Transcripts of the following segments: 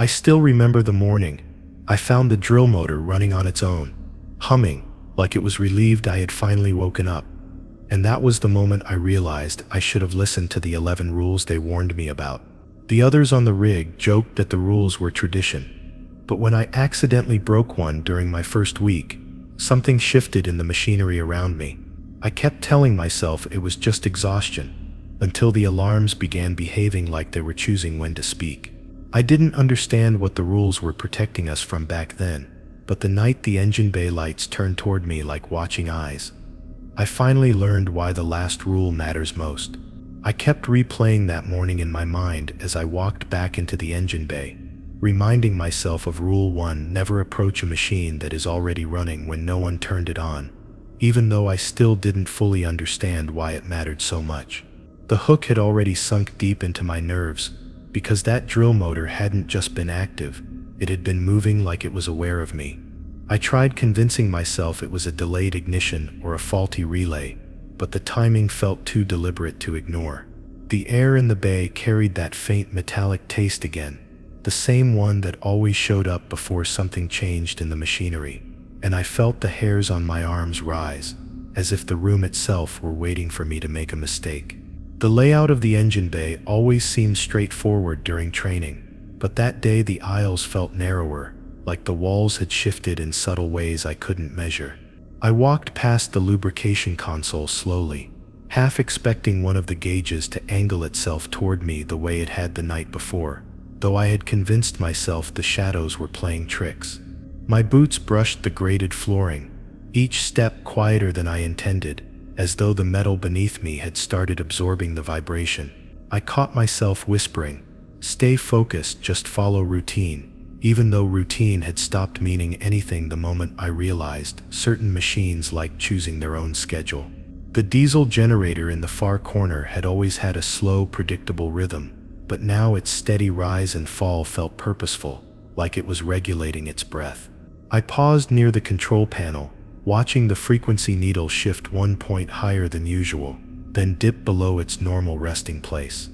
I still remember the morning. I found the drill motor running on its own, humming, like it was relieved I had finally woken up. And that was the moment I realized I should have listened to the 11 rules they warned me about. The others on the rig joked that the rules were tradition, but when I accidentally broke one during my first week, something shifted in the machinery around me. I kept telling myself it was just exhaustion, until the alarms began behaving like they were choosing when to speak. I didn't understand what the rules were protecting us from back then, but the night the engine bay lights turned toward me like watching eyes, I finally learned why the last rule matters most. I kept replaying that morning in my mind as I walked back into the engine bay, reminding myself of Rule 1: never approach a machine that is already running when no one turned it on, even though I still didn't fully understand why it mattered so much. The hook had already sunk deep into my nerves, because that drill motor hadn't just been active, it had been moving like it was aware of me. I tried convincing myself it was a delayed ignition or a faulty relay, but the timing felt too deliberate to ignore. The air in the bay carried that faint metallic taste again, the same one that always showed up before something changed in the machinery, and I felt the hairs on my arms rise, as if the room itself were waiting for me to make a mistake. The layout of the engine bay always seemed straightforward during training, but that day the aisles felt narrower, like the walls had shifted in subtle ways I couldn't measure. I walked past the lubrication console slowly, half expecting one of the gauges to angle itself toward me the way it had the night before, though I had convinced myself the shadows were playing tricks. My boots brushed the grated flooring, each step quieter than I intended, as though the metal beneath me had started absorbing the vibration. I caught myself whispering, "Stay focused, just follow routine," even though routine had stopped meaning anything the moment I realized certain machines liked choosing their own schedule. The diesel generator in the far corner had always had a slow, predictable rhythm, but now its steady rise and fall felt purposeful, like it was regulating its breath. I paused near the control panel, watching the frequency needle shift 1 point higher than usual, then dip below its normal resting place.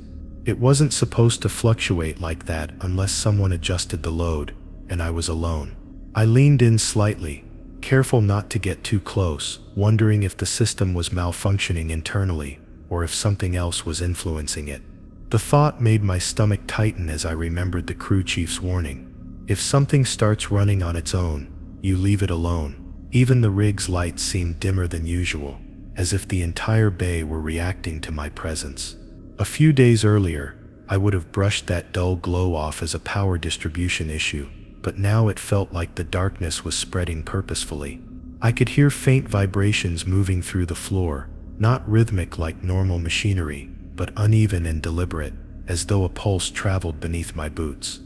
It wasn't supposed to fluctuate like that unless someone adjusted the load, and I was alone. I leaned in slightly, careful not to get too close, wondering if the system was malfunctioning internally, or if something else was influencing it. The thought made my stomach tighten as I remembered the crew chief's warning. If something starts running on its own, you leave it alone. Even the rig's lights seemed dimmer than usual, as if the entire bay were reacting to my presence. A few days earlier, I would have brushed that dull glow off as a power distribution issue, but now it felt like the darkness was spreading purposefully. I could hear faint vibrations moving through the floor, not rhythmic like normal machinery, but uneven and deliberate, as though a pulse traveled beneath my boots.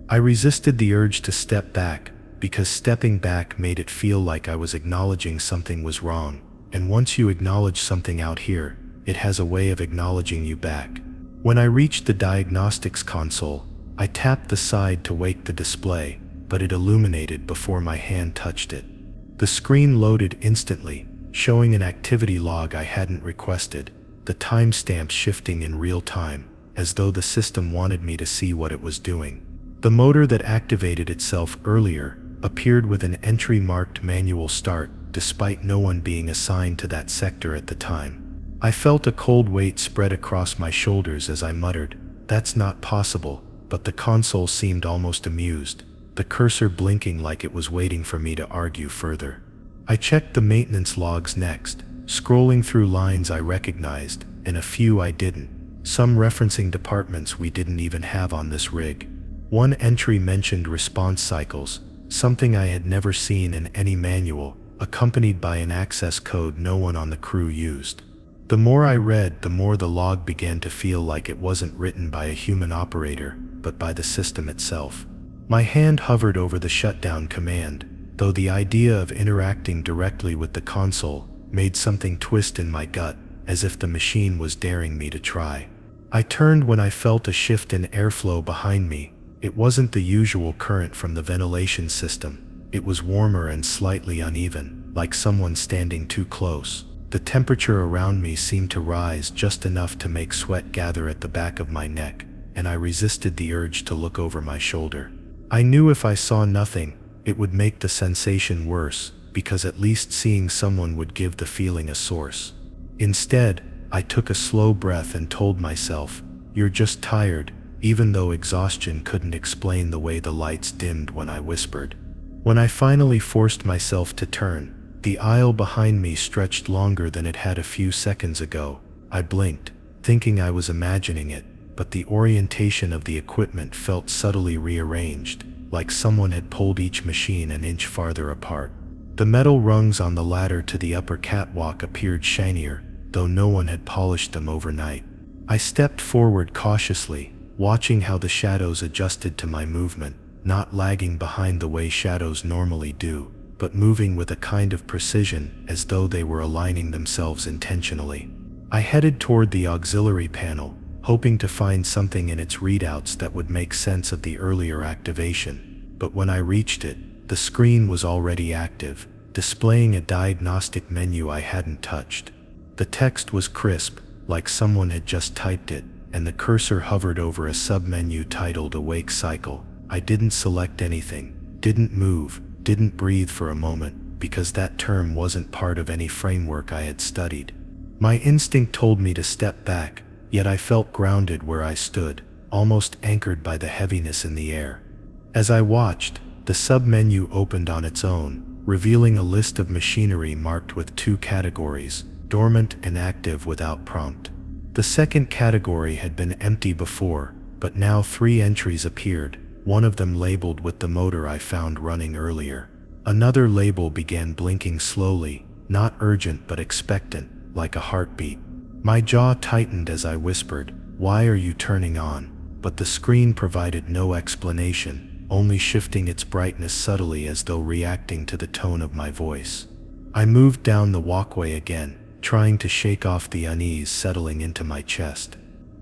I resisted the urge to step back, because stepping back made it feel like I was acknowledging something was wrong, and once you acknowledge something out here, it has a way of acknowledging you back. When I reached the diagnostics console, I tapped the side to wake the display, but it illuminated before my hand touched it. The screen loaded instantly, showing an activity log I hadn't requested, the timestamp shifting in real time, as though the system wanted me to see what it was doing. The motor that activated itself earlier appeared with an entry marked manual start, despite no one being assigned to that sector at the time. I felt a cold weight spread across my shoulders as I muttered, "That's not possible," but the console seemed almost amused, the cursor blinking like it was waiting for me to argue further. I checked the maintenance logs next, scrolling through lines I recognized, and a few I didn't, some referencing departments we didn't even have on this rig. One entry mentioned response cycles, something I had never seen in any manual, accompanied by an access code no one on the crew used. The more I read, the more the log began to feel like it wasn't written by a human operator, but by the system itself. My hand hovered over the shutdown command, though the idea of interacting directly with the console made something twist in my gut, as if the machine was daring me to try. I turned when I felt a shift in airflow behind me. It wasn't the usual current from the ventilation system. It was warmer and slightly uneven, like someone standing too close. The temperature around me seemed to rise just enough to make sweat gather at the back of my neck, and I resisted the urge to look over my shoulder. I knew if I saw nothing, it would make the sensation worse, because at least seeing someone would give the feeling a source. Instead, I took a slow breath and told myself, "You're just tired," even though exhaustion couldn't explain the way the lights dimmed when I whispered. When I finally forced myself to turn, the aisle behind me stretched longer than it had a few seconds ago. I blinked, thinking I was imagining it, but the orientation of the equipment felt subtly rearranged, like someone had pulled each machine an inch farther apart. The metal rungs on the ladder to the upper catwalk appeared shinier, though no one had polished them overnight. I stepped forward cautiously, watching how the shadows adjusted to my movement, not lagging behind the way shadows normally do, but moving with a kind of precision, as though they were aligning themselves intentionally. I headed toward the auxiliary panel, hoping to find something in its readouts that would make sense of the earlier activation, but when I reached it, the screen was already active, displaying a diagnostic menu I hadn't touched. The text was crisp, like someone had just typed it, and the cursor hovered over a submenu titled Awake Cycle. I didn't select anything, didn't move, didn't breathe for a moment, because that term wasn't part of any framework I had studied. My instinct told me to step back, yet I felt grounded where I stood, almost anchored by the heaviness in the air. As I watched, the submenu opened on its own, revealing a list of machinery marked with 2 categories, dormant and active without prompt. The second category had been empty before, but now 3 entries appeared, one of them labeled with the motor I found running earlier. Another label began blinking slowly, not urgent but expectant, like a heartbeat. My jaw tightened as I whispered, "Why are you turning on?" But the screen provided no explanation, only shifting its brightness subtly as though reacting to the tone of my voice. I moved down the walkway again, trying to shake off the unease settling into my chest.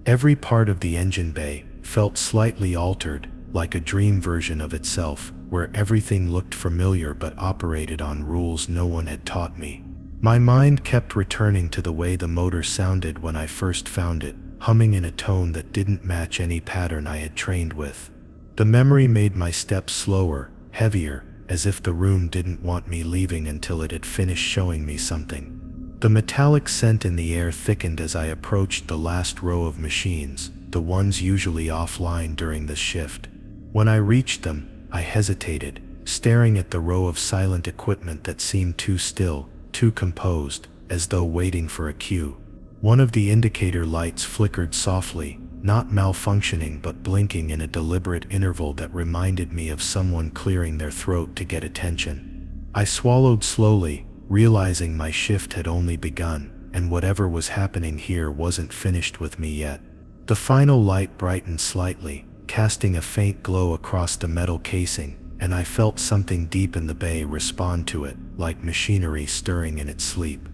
Every part of the engine bay felt slightly altered, like a dream version of itself, where everything looked familiar but operated on rules no one had taught me. My mind kept returning to the way the motor sounded when I first found it, humming in a tone that didn't match any pattern I had trained with. The memory made my steps slower, heavier, as if the room didn't want me leaving until it had finished showing me something. The metallic scent in the air thickened as I approached the last row of machines, the ones usually offline during the shift. When I reached them, I hesitated, staring at the row of silent equipment that seemed too still, too composed, as though waiting for a cue. One of the indicator lights flickered softly, not malfunctioning but blinking in a deliberate interval that reminded me of someone clearing their throat to get attention. I swallowed slowly, realizing my shift had only begun, and whatever was happening here wasn't finished with me yet. The final light brightened slightly, casting a faint glow across the metal casing, and I felt something deep in the bay respond to it, like machinery stirring in its sleep.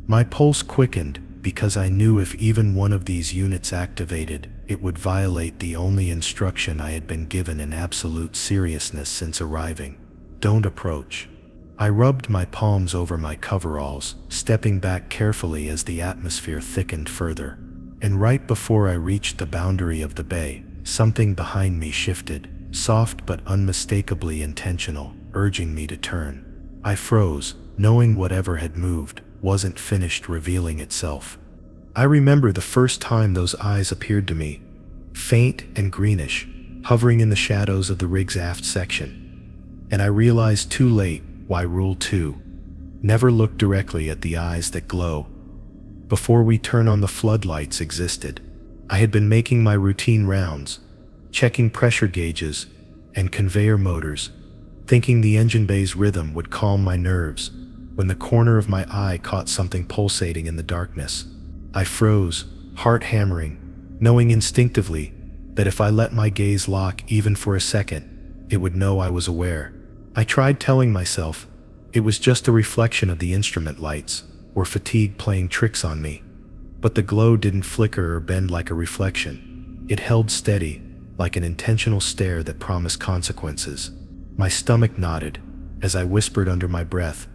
My pulse quickened, because I knew if even one of these units activated, it would violate the only instruction I had been given in absolute seriousness since arriving. Don't approach. I rubbed my palms over my coveralls, stepping back carefully as the atmosphere thickened further. And right before I reached the boundary of the bay, something behind me shifted, soft but unmistakably intentional, urging me to turn. I froze, knowing whatever had moved wasn't finished revealing itself. I remember the first time those eyes appeared to me, faint and greenish, hovering in the shadows of the rig's aft section. And I realized too late why Rule 2: never look directly at the eyes that glow. Before we turn on the floodlights existed. I had been making my routine rounds, checking pressure gauges and conveyor motors, thinking the engine bay's rhythm would calm my nerves, when the corner of my eye caught something pulsating in the darkness. I froze, heart hammering, knowing instinctively that if I let my gaze lock even for a second, it would know I was aware. I tried telling myself it was just a reflection of the instrument lights, or fatigue playing tricks on me. But the glow didn't flicker or bend like a reflection. It held steady, like an intentional stare that promised consequences. My stomach knotted as I whispered under my breath,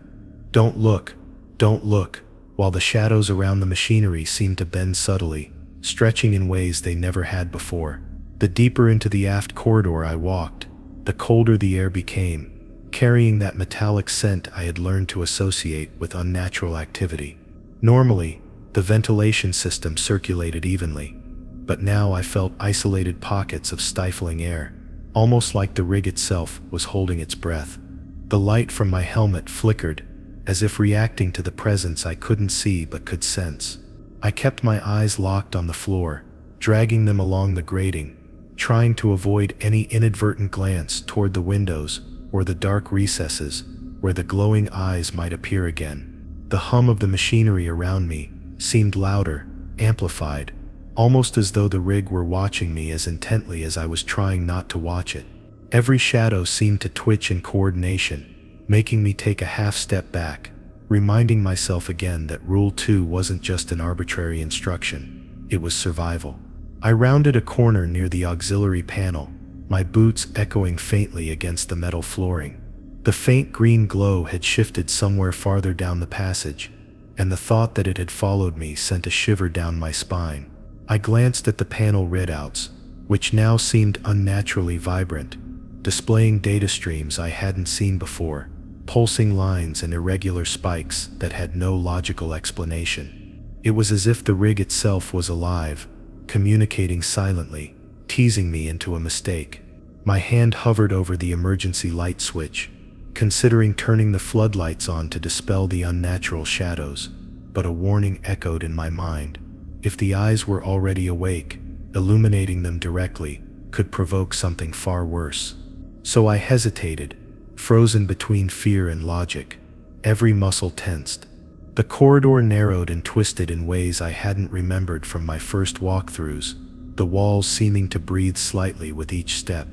"Don't look, don't look," while the shadows around the machinery seemed to bend subtly, stretching in ways they never had before. The deeper into the aft corridor I walked, the colder the air became, carrying that metallic scent I had learned to associate with unnatural activity. Normally, the ventilation system circulated evenly, but now I felt isolated pockets of stifling air, almost like the rig itself was holding its breath. The light from my helmet flickered, as if reacting to the presence I couldn't see but could sense. I kept my eyes locked on the floor, dragging them along the grating, trying to avoid any inadvertent glance toward the windows or the dark recesses where the glowing eyes might appear again. The hum of the machinery around me seemed louder, amplified, almost as though the rig were watching me as intently as I was trying not to watch it. Every shadow seemed to twitch in coordination, making me take a half step back, reminding myself again that Rule 2 wasn't just an arbitrary instruction, it was survival. I rounded a corner near the auxiliary panel, my boots echoing faintly against the metal flooring. The faint green glow had shifted somewhere farther down the passage, and the thought that it had followed me sent a shiver down my spine. I glanced at the panel readouts, which now seemed unnaturally vibrant, displaying data streams I hadn't seen before, pulsing lines and irregular spikes that had no logical explanation. It was as if the rig itself was alive, communicating silently, teasing me into a mistake. My hand hovered over the emergency light switch, considering turning the floodlights on to dispel the unnatural shadows, but a warning echoed in my mind. If the eyes were already awake, illuminating them directly could provoke something far worse. So I hesitated, frozen between fear and logic, every muscle tensed. The corridor narrowed and twisted in ways I hadn't remembered from my first walkthroughs, the walls seeming to breathe slightly with each step.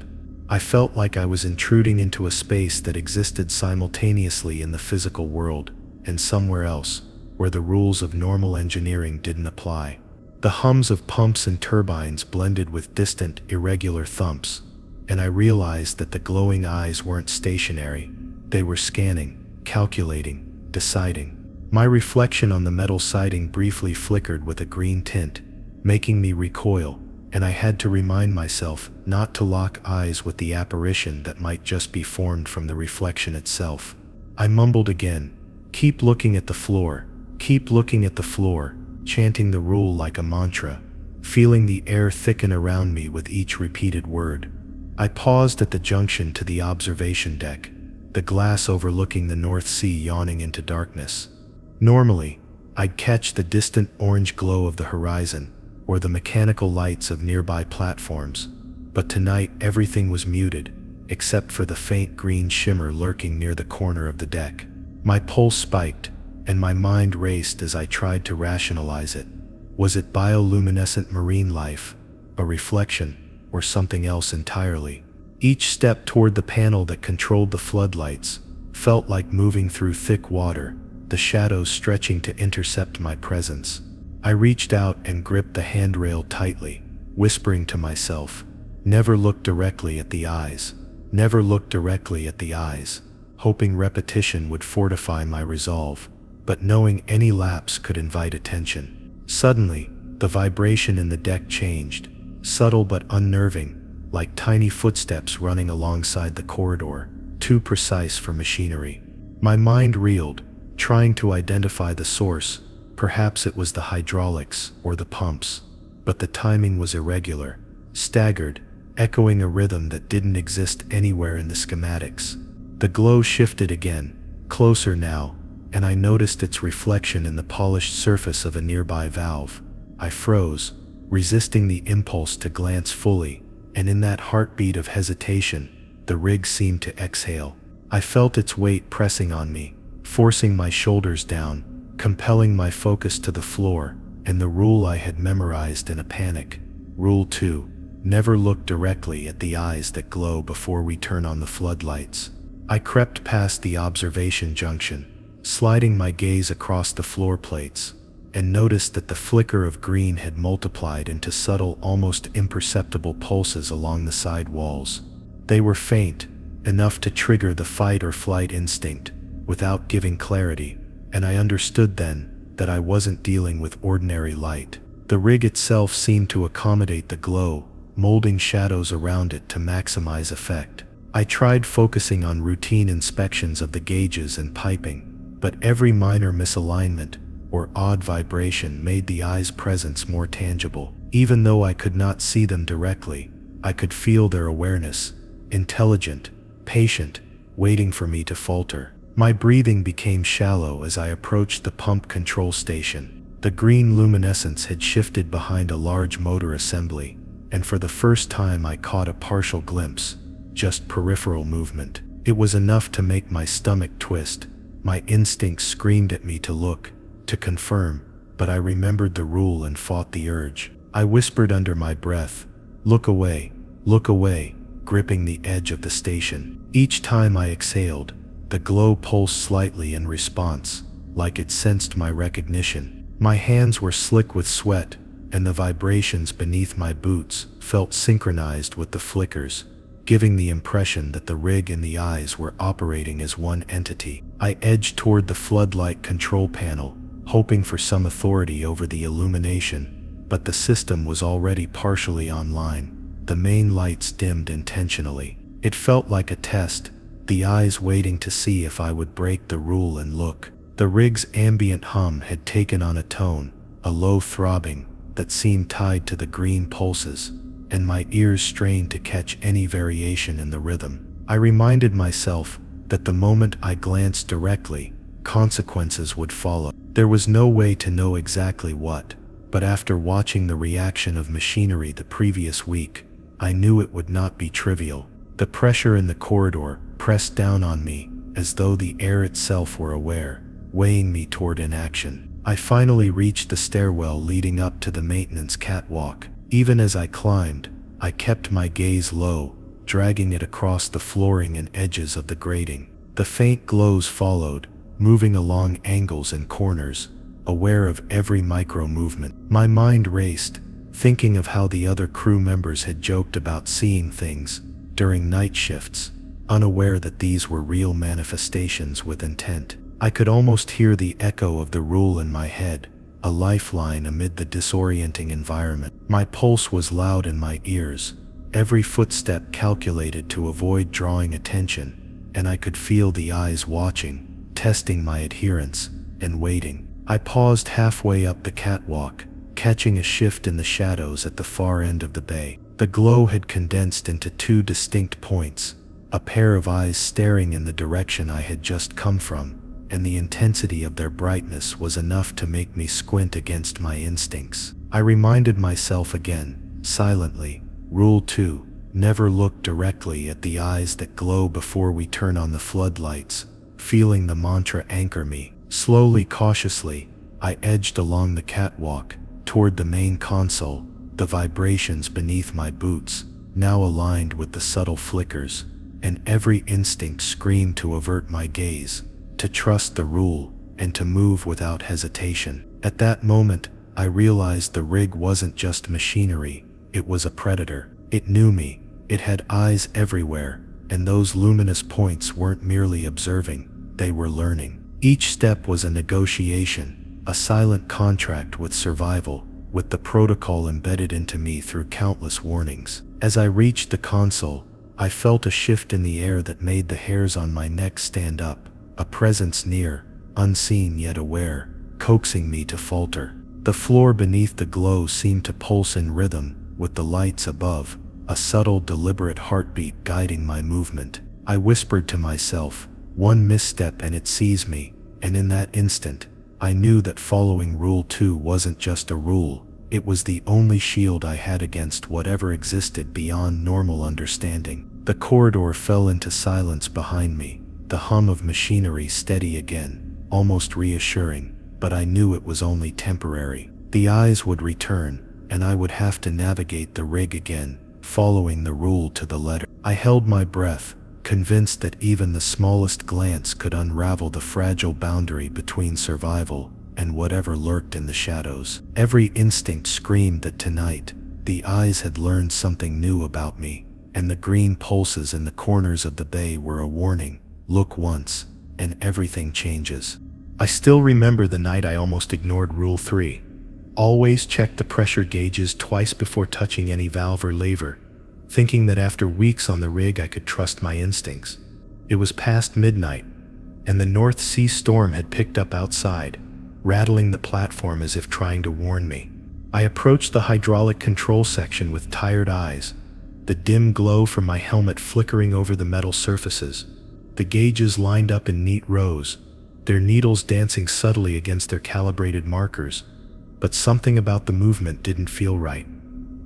I felt like I was intruding into a space that existed simultaneously in the physical world and somewhere else, where the rules of normal engineering didn't apply. The hums of pumps and turbines blended with distant, irregular thumps, and I realized that the glowing eyes weren't stationary. They were scanning, calculating, deciding. My reflection on the metal siding briefly flickered with a green tint, making me recoil, and I had to remind myself not to lock eyes with the apparition that might just be formed from the reflection itself. I mumbled again, "Keep looking at the floor, keep looking at the floor," chanting the rule like a mantra, feeling the air thicken around me with each repeated word. I paused at the junction to the observation deck, the glass overlooking the North Sea yawning into darkness. Normally, I'd catch the distant orange glow of the horizon or the mechanical lights of nearby platforms, but tonight everything was muted, except for the faint green shimmer lurking near the corner of the deck. My pulse spiked, and my mind raced as I tried to rationalize it. Was it bioluminescent marine life, a reflection, or something else entirely? Each step toward the panel that controlled the floodlights felt like moving through thick water, the shadows stretching to intercept my presence. I reached out and gripped the handrail tightly, whispering to myself, "Never look directly at the eyes. Never look directly at the eyes," hoping repetition would fortify my resolve, but knowing any lapse could invite attention. Suddenly, the vibration in the deck changed, subtle but unnerving, like tiny footsteps running alongside the corridor, too precise for machinery. My mind reeled, trying to identify the source. Perhaps it was the hydraulics or the pumps, but the timing was irregular, staggered, echoing a rhythm that didn't exist anywhere in the schematics. The glow shifted again, closer now, and I noticed its reflection in the polished surface of a nearby valve. I froze, resisting the impulse to glance fully, and in that heartbeat of hesitation, the rig seemed to exhale. I felt its weight pressing on me, forcing my shoulders down, compelling my focus to the floor, and the rule I had memorized in a panic. Rule 2. Never look directly at the eyes that glow before we turn on the floodlights. I crept past the observation junction, sliding my gaze across the floor plates, and noticed that the flicker of green had multiplied into subtle, almost imperceptible pulses along the side walls. They were faint, enough to trigger the fight or flight instinct, without giving clarity, and I understood then that I wasn't dealing with ordinary light. The rig itself seemed to accommodate the glow, molding shadows around it to maximize effect. I tried focusing on routine inspections of the gauges and piping, but every minor misalignment or odd vibration made the eye's presence more tangible. Even though I could not see them directly, I could feel their awareness, intelligent, patient, waiting for me to falter. My breathing became shallow as I approached the pump control station. The green luminescence had shifted behind a large motor assembly, and for the first time I caught a partial glimpse, just peripheral movement. It was enough to make my stomach twist. My instincts screamed at me to look, to confirm, but I remembered the rule and fought the urge. I whispered under my breath, look away, gripping the edge of the station. Each time I exhaled, the glow pulsed slightly in response, like it sensed my recognition. My hands were slick with sweat, and the vibrations beneath my boots felt synchronized with the flickers, giving the impression that the rig and the eyes were operating as one entity. I edged toward the floodlight control panel, hoping for some authority over the illumination, but the system was already partially online. The main lights dimmed intentionally. It felt like a test, the eyes waiting to see if I would break the rule and look. The rig's ambient hum had taken on a tone, a low throbbing, that seemed tied to the green pulses, and my ears strained to catch any variation in the rhythm. I reminded myself that the moment I glanced directly, consequences would follow. There was no way to know exactly what, but after watching the reaction of machinery the previous week, I knew it would not be trivial. The pressure in the corridor pressed down on me, as though the air itself were aware, weighing me toward inaction. I finally reached the stairwell leading up to the maintenance catwalk. Even as I climbed, I kept my gaze low, dragging it across the flooring and edges of the grating. The faint glows followed, moving along angles and corners, aware of every micro movement. My mind raced, thinking of how the other crew members had joked about seeing things during night shifts, unaware that these were real manifestations with intent. I could almost hear the echo of the rule in my head, a lifeline amid the disorienting environment. My pulse was loud in my ears, every footstep calculated to avoid drawing attention, and I could feel the eyes watching, testing my adherence, and waiting. I paused halfway up the catwalk, catching a shift in the shadows at the far end of the bay. The glow had condensed into two distinct points, a pair of eyes staring in the direction I had just come from, and the intensity of their brightness was enough to make me squint against my instincts. I reminded myself again, silently, Rule 2, never look directly at the eyes that glow before we turn on the floodlights, feeling the mantra anchor me. Slowly, cautiously, I edged along the catwalk, toward the main console, the vibrations beneath my boots, now aligned with the subtle flickers, and every instinct screamed to avert my gaze, to trust the rule, and to move without hesitation. At that moment, I realized the rig wasn't just machinery, it was a predator. It knew me, it had eyes everywhere, and those luminous points weren't merely observing, they were learning. Each step was a negotiation, a silent contract with survival, with the protocol embedded into me through countless warnings. As I reached the console, I felt a shift in the air that made the hairs on my neck stand up, a presence near, unseen yet aware, coaxing me to falter. The floor beneath the glow seemed to pulse in rhythm, with the lights above, a subtle, deliberate heartbeat guiding my movement. I whispered to myself, one misstep and it sees me, and in that instant, I knew that following Rule 2 wasn't just a rule, it was the only shield I had against whatever existed beyond normal understanding. The corridor fell into silence behind me, the hum of machinery steady again, almost reassuring, but I knew it was only temporary. The eyes would return, and I would have to navigate the rig again, following the rule to the letter. I held my breath, convinced that even the smallest glance could unravel the fragile boundary between survival and whatever lurked in the shadows. Every instinct screamed that tonight, the eyes had learned something new about me, and the green pulses in the corners of the bay were a warning. Look once, and everything changes. I still remember the night I almost ignored Rule 3. Always check the pressure gauges twice before touching any valve or lever. thinking that after weeks on the rig I could trust my instincts. It was past midnight, and the North Sea storm had picked up outside, rattling the platform as if trying to warn me. I approached the hydraulic control section with tired eyes, the dim glow from my helmet flickering over the metal surfaces. The gauges lined up in neat rows, their needles dancing subtly against their calibrated markers, but something about the movement didn't feel right.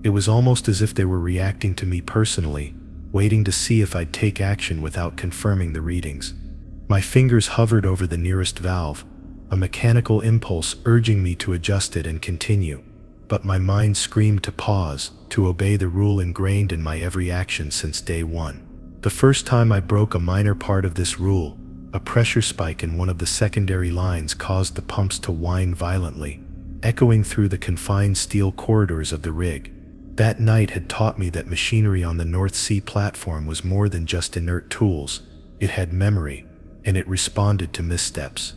It was almost as if they were reacting to me personally, waiting to see if I'd take action without confirming the readings. My fingers hovered over the nearest valve, a mechanical impulse urging me to adjust it and continue. But my mind screamed to pause, to obey the rule ingrained in my every action since day one. The first time I broke a minor part of this rule, a pressure spike in one of the secondary lines caused the pumps to whine violently, echoing through the confined steel corridors of the rig. That night had taught me that machinery on the North Sea platform was more than just inert tools. It had memory, and it responded to missteps.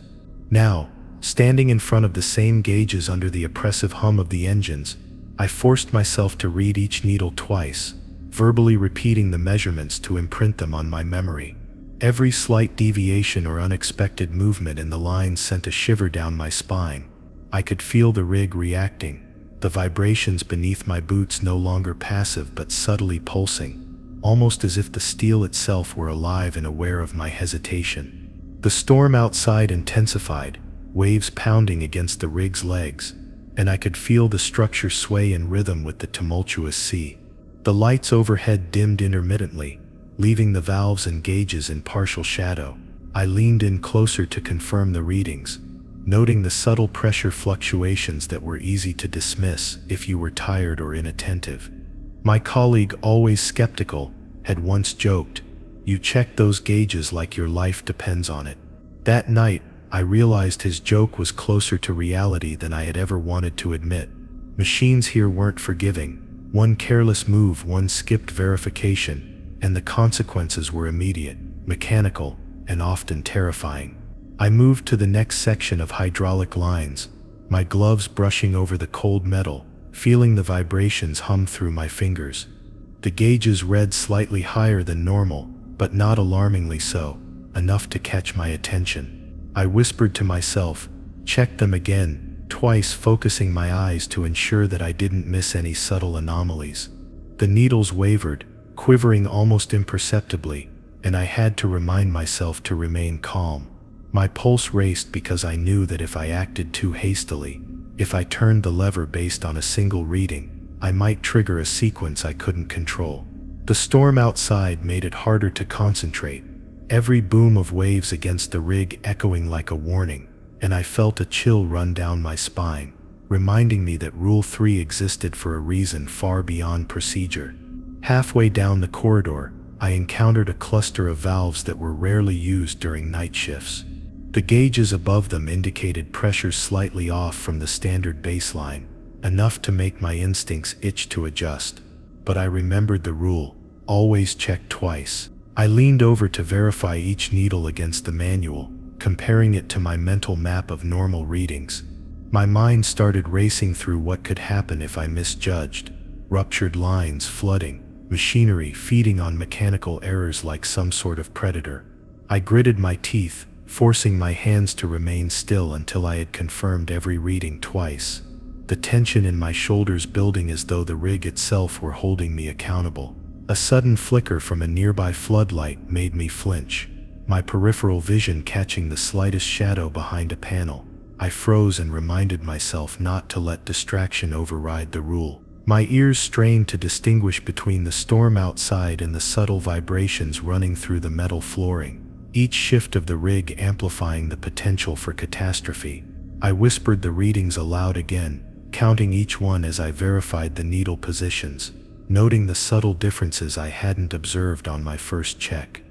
Now, standing in front of the same gauges under the oppressive hum of the engines, I forced myself to read each needle twice, verbally repeating the measurements to imprint them on my memory. Every slight deviation or unexpected movement in the lines sent a shiver down my spine. I could feel the rig reacting, the vibrations beneath my boots no longer passive but subtly pulsing, almost as if the steel itself were alive and aware of my hesitation. The storm outside intensified, waves pounding against the rig's legs, and I could feel the structure sway in rhythm with the tumultuous sea. The lights overhead dimmed intermittently, leaving the valves and gauges in partial shadow. I leaned in closer to confirm the readings, noting the subtle pressure fluctuations that were easy to dismiss if you were tired or inattentive. My colleague, always skeptical, had once joked, "You check those gauges like your life depends on it." That night, I realized his joke was closer to reality than I had ever wanted to admit. Machines here weren't forgiving. One careless move, one skipped verification, and the consequences were immediate, mechanical, and often terrifying. I moved to the next section of hydraulic lines, my gloves brushing over the cold metal, feeling the vibrations hum through my fingers. The gauges read slightly higher than normal, but not alarmingly so, enough to catch my attention. I whispered to myself, checked them again, twice, focusing my eyes to ensure that I didn't miss any subtle anomalies. The needles wavered, quivering almost imperceptibly, and I had to remind myself to remain calm. My pulse raced because I knew that if I acted too hastily, if I turned the lever based on a single reading, I might trigger a sequence I couldn't control. The storm outside made it harder to concentrate, every boom of waves against the rig echoing like a warning, and I felt a chill run down my spine, reminding me that Rule 3 existed for a reason far beyond procedure. Halfway down the corridor, I encountered a cluster of valves that were rarely used during night shifts. The gauges above them indicated pressures slightly off from the standard baseline, enough to make my instincts itch to adjust. But I remembered the rule, always check twice. I leaned over to verify each needle against the manual, comparing it to my mental map of normal readings. My mind started racing through what could happen if I misjudged. Ruptured lines, flooding, machinery feeding on mechanical errors like some sort of predator. I gritted my teeth, forcing my hands to remain still until I had confirmed every reading twice. The tension in my shoulders building as though the rig itself were holding me accountable. A sudden flicker from a nearby floodlight made me flinch, my peripheral vision catching the slightest shadow behind a panel. I froze and reminded myself not to let distraction override the rule. My ears strained to distinguish between the storm outside and the subtle vibrations running through the metal flooring, each shift of the rig amplifying the potential for catastrophe. I whispered the readings aloud again, counting each one as I verified the needle positions, noting the subtle differences I hadn't observed on my first check.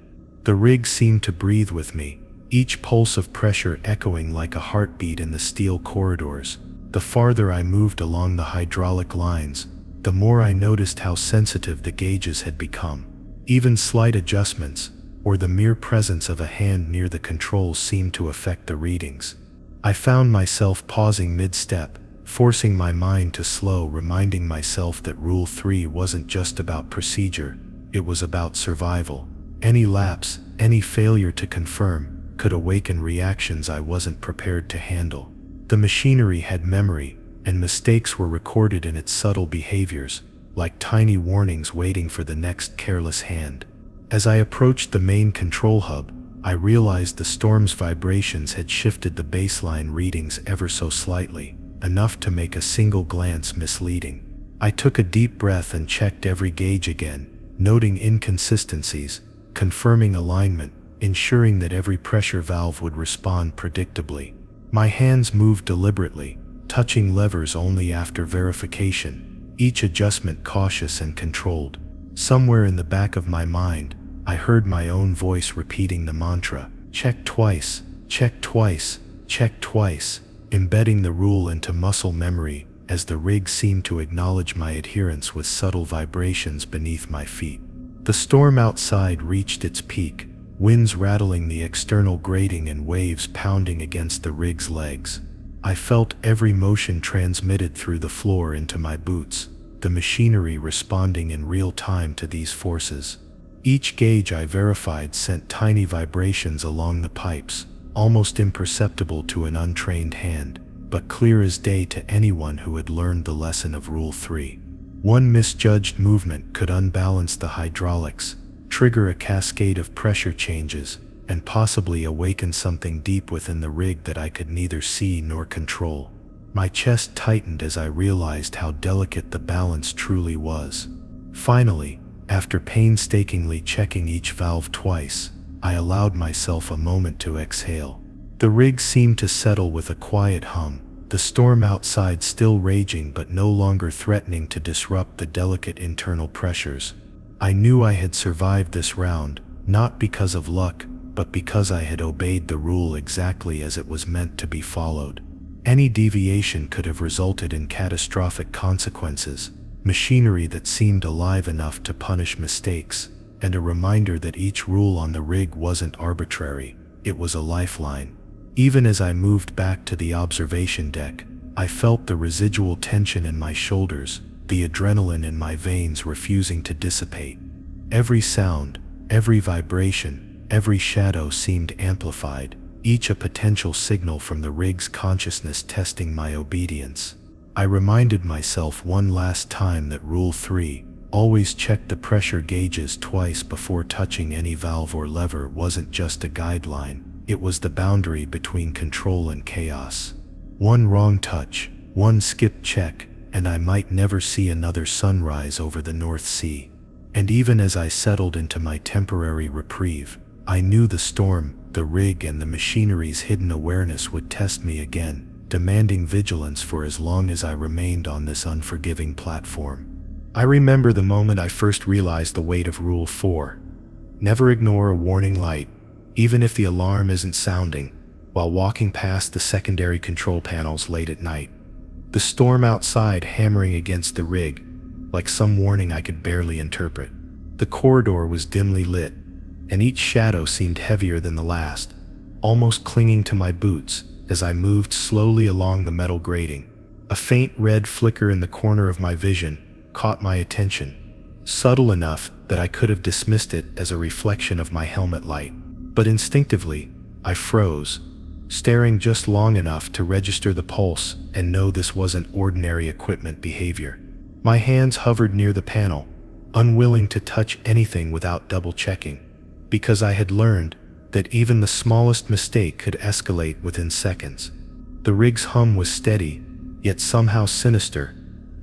The rig seemed to breathe with me, each pulse of pressure echoing like a heartbeat in the steel corridors. The farther I moved along the hydraulic lines, the more I noticed how sensitive the gauges had become. Even slight adjustments, or the mere presence of a hand near the controls, seemed to affect the readings. I found myself pausing mid-step, forcing my mind to slow, reminding myself that Rule 3 wasn't just about procedure, it was about survival. Any lapse, any failure to confirm, could awaken reactions I wasn't prepared to handle. The machinery had memory, and mistakes were recorded in its subtle behaviors, like tiny warnings waiting for the next careless hand. As I approached the main control hub, I realized the storm's vibrations had shifted the baseline readings ever so slightly, enough to make a single glance misleading. I took a deep breath and checked every gauge again, noting inconsistencies, confirming alignment, ensuring that every pressure valve would respond predictably. My hands moved deliberately, touching levers only after verification, each adjustment cautious and controlled. Somewhere in the back of my mind, I heard my own voice repeating the mantra, check twice, check twice, check twice, embedding the rule into muscle memory as the rig seemed to acknowledge my adherence with subtle vibrations beneath my feet. The storm outside reached its peak, winds rattling the external grating and waves pounding against the rig's legs. I felt every motion transmitted through the floor into my boots, the machinery responding in real time to these forces. Each gauge I verified sent tiny vibrations along the pipes, almost imperceptible to an untrained hand, but clear as day to anyone who had learned the lesson of Rule 3. One misjudged movement could unbalance the hydraulics, trigger a cascade of pressure changes, and possibly awaken something deep within the rig that I could neither see nor control. My chest tightened as I realized how delicate the balance truly was. Finally, after painstakingly checking each valve twice, I allowed myself a moment to exhale. The rig seemed to settle with a quiet hum, the storm outside still raging but no longer threatening to disrupt the delicate internal pressures. I knew I had survived this round, not because of luck, but because I had obeyed the rule exactly as it was meant to be followed. Any deviation could have resulted in catastrophic consequences, machinery that seemed alive enough to punish mistakes, and a reminder that each rule on the rig wasn't arbitrary, it was a lifeline. Even as I moved back to the observation deck, I felt the residual tension in my shoulders, the adrenaline in my veins refusing to dissipate. Every sound, every vibration, every shadow seemed amplified, each a potential signal from the rig's consciousness testing my obedience. I reminded myself one last time that Rule 3, always check the pressure gauges twice before touching any valve or lever, wasn't just a guideline, it was the boundary between control and chaos. One wrong touch, one skipped check, and I might never see another sunrise over the North Sea. And even as I settled into my temporary reprieve, I knew the storm, the rig, and the machinery's hidden awareness would test me again, demanding vigilance for as long as I remained on this unforgiving platform. I remember the moment I first realized the weight of Rule 4. Never ignore a warning light, even if the alarm isn't sounding, while walking past the secondary control panels late at night. The storm outside hammering against the rig, like some warning I could barely interpret. The corridor was dimly lit, and each shadow seemed heavier than the last, almost clinging to my boots as I moved slowly along the metal grating. A faint red flicker in the corner of my vision caught my attention, subtle enough that I could have dismissed it as a reflection of my helmet light. But instinctively, I froze, staring just long enough to register the pulse and know this wasn't ordinary equipment behavior. My hands hovered near the panel, unwilling to touch anything without double-checking, because I had learned that even the smallest mistake could escalate within seconds. The rig's hum was steady, yet somehow sinister,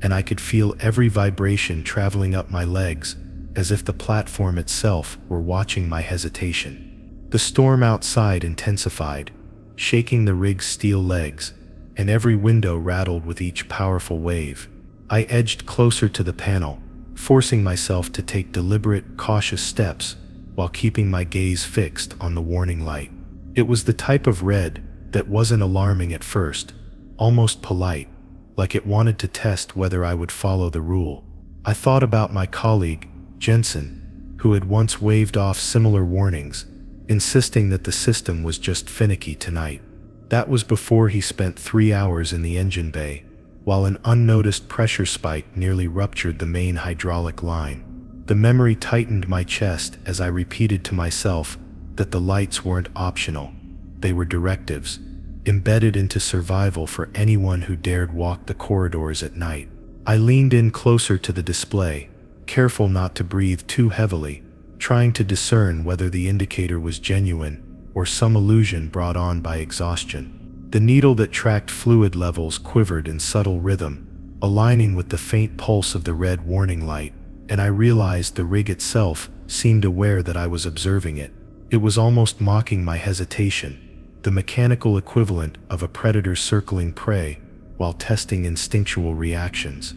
and I could feel every vibration traveling up my legs, as if the platform itself were watching my hesitation. The storm outside intensified, shaking the rig's steel legs, and every window rattled with each powerful wave. I edged closer to the panel, forcing myself to take deliberate, cautious steps while keeping my gaze fixed on the warning light. It was the type of red that wasn't alarming at first, almost polite, like it wanted to test whether I would follow the rule. I thought about my colleague, Jensen, who had once waved off similar warnings, insisting that the system was just finicky tonight. That was before he spent 3 hours in the engine bay, while an unnoticed pressure spike nearly ruptured the main hydraulic line. The memory tightened my chest as I repeated to myself that the lights weren't optional. They were directives, embedded into survival for anyone who dared walk the corridors at night. I leaned in closer to the display, careful not to breathe too heavily, trying to discern whether the indicator was genuine or some illusion brought on by exhaustion. The needle that tracked fluid levels quivered in subtle rhythm, aligning with the faint pulse of the red warning light, and I realized the rig itself seemed aware that I was observing it. It was almost mocking my hesitation, the mechanical equivalent of a predator circling prey while testing instinctual reactions.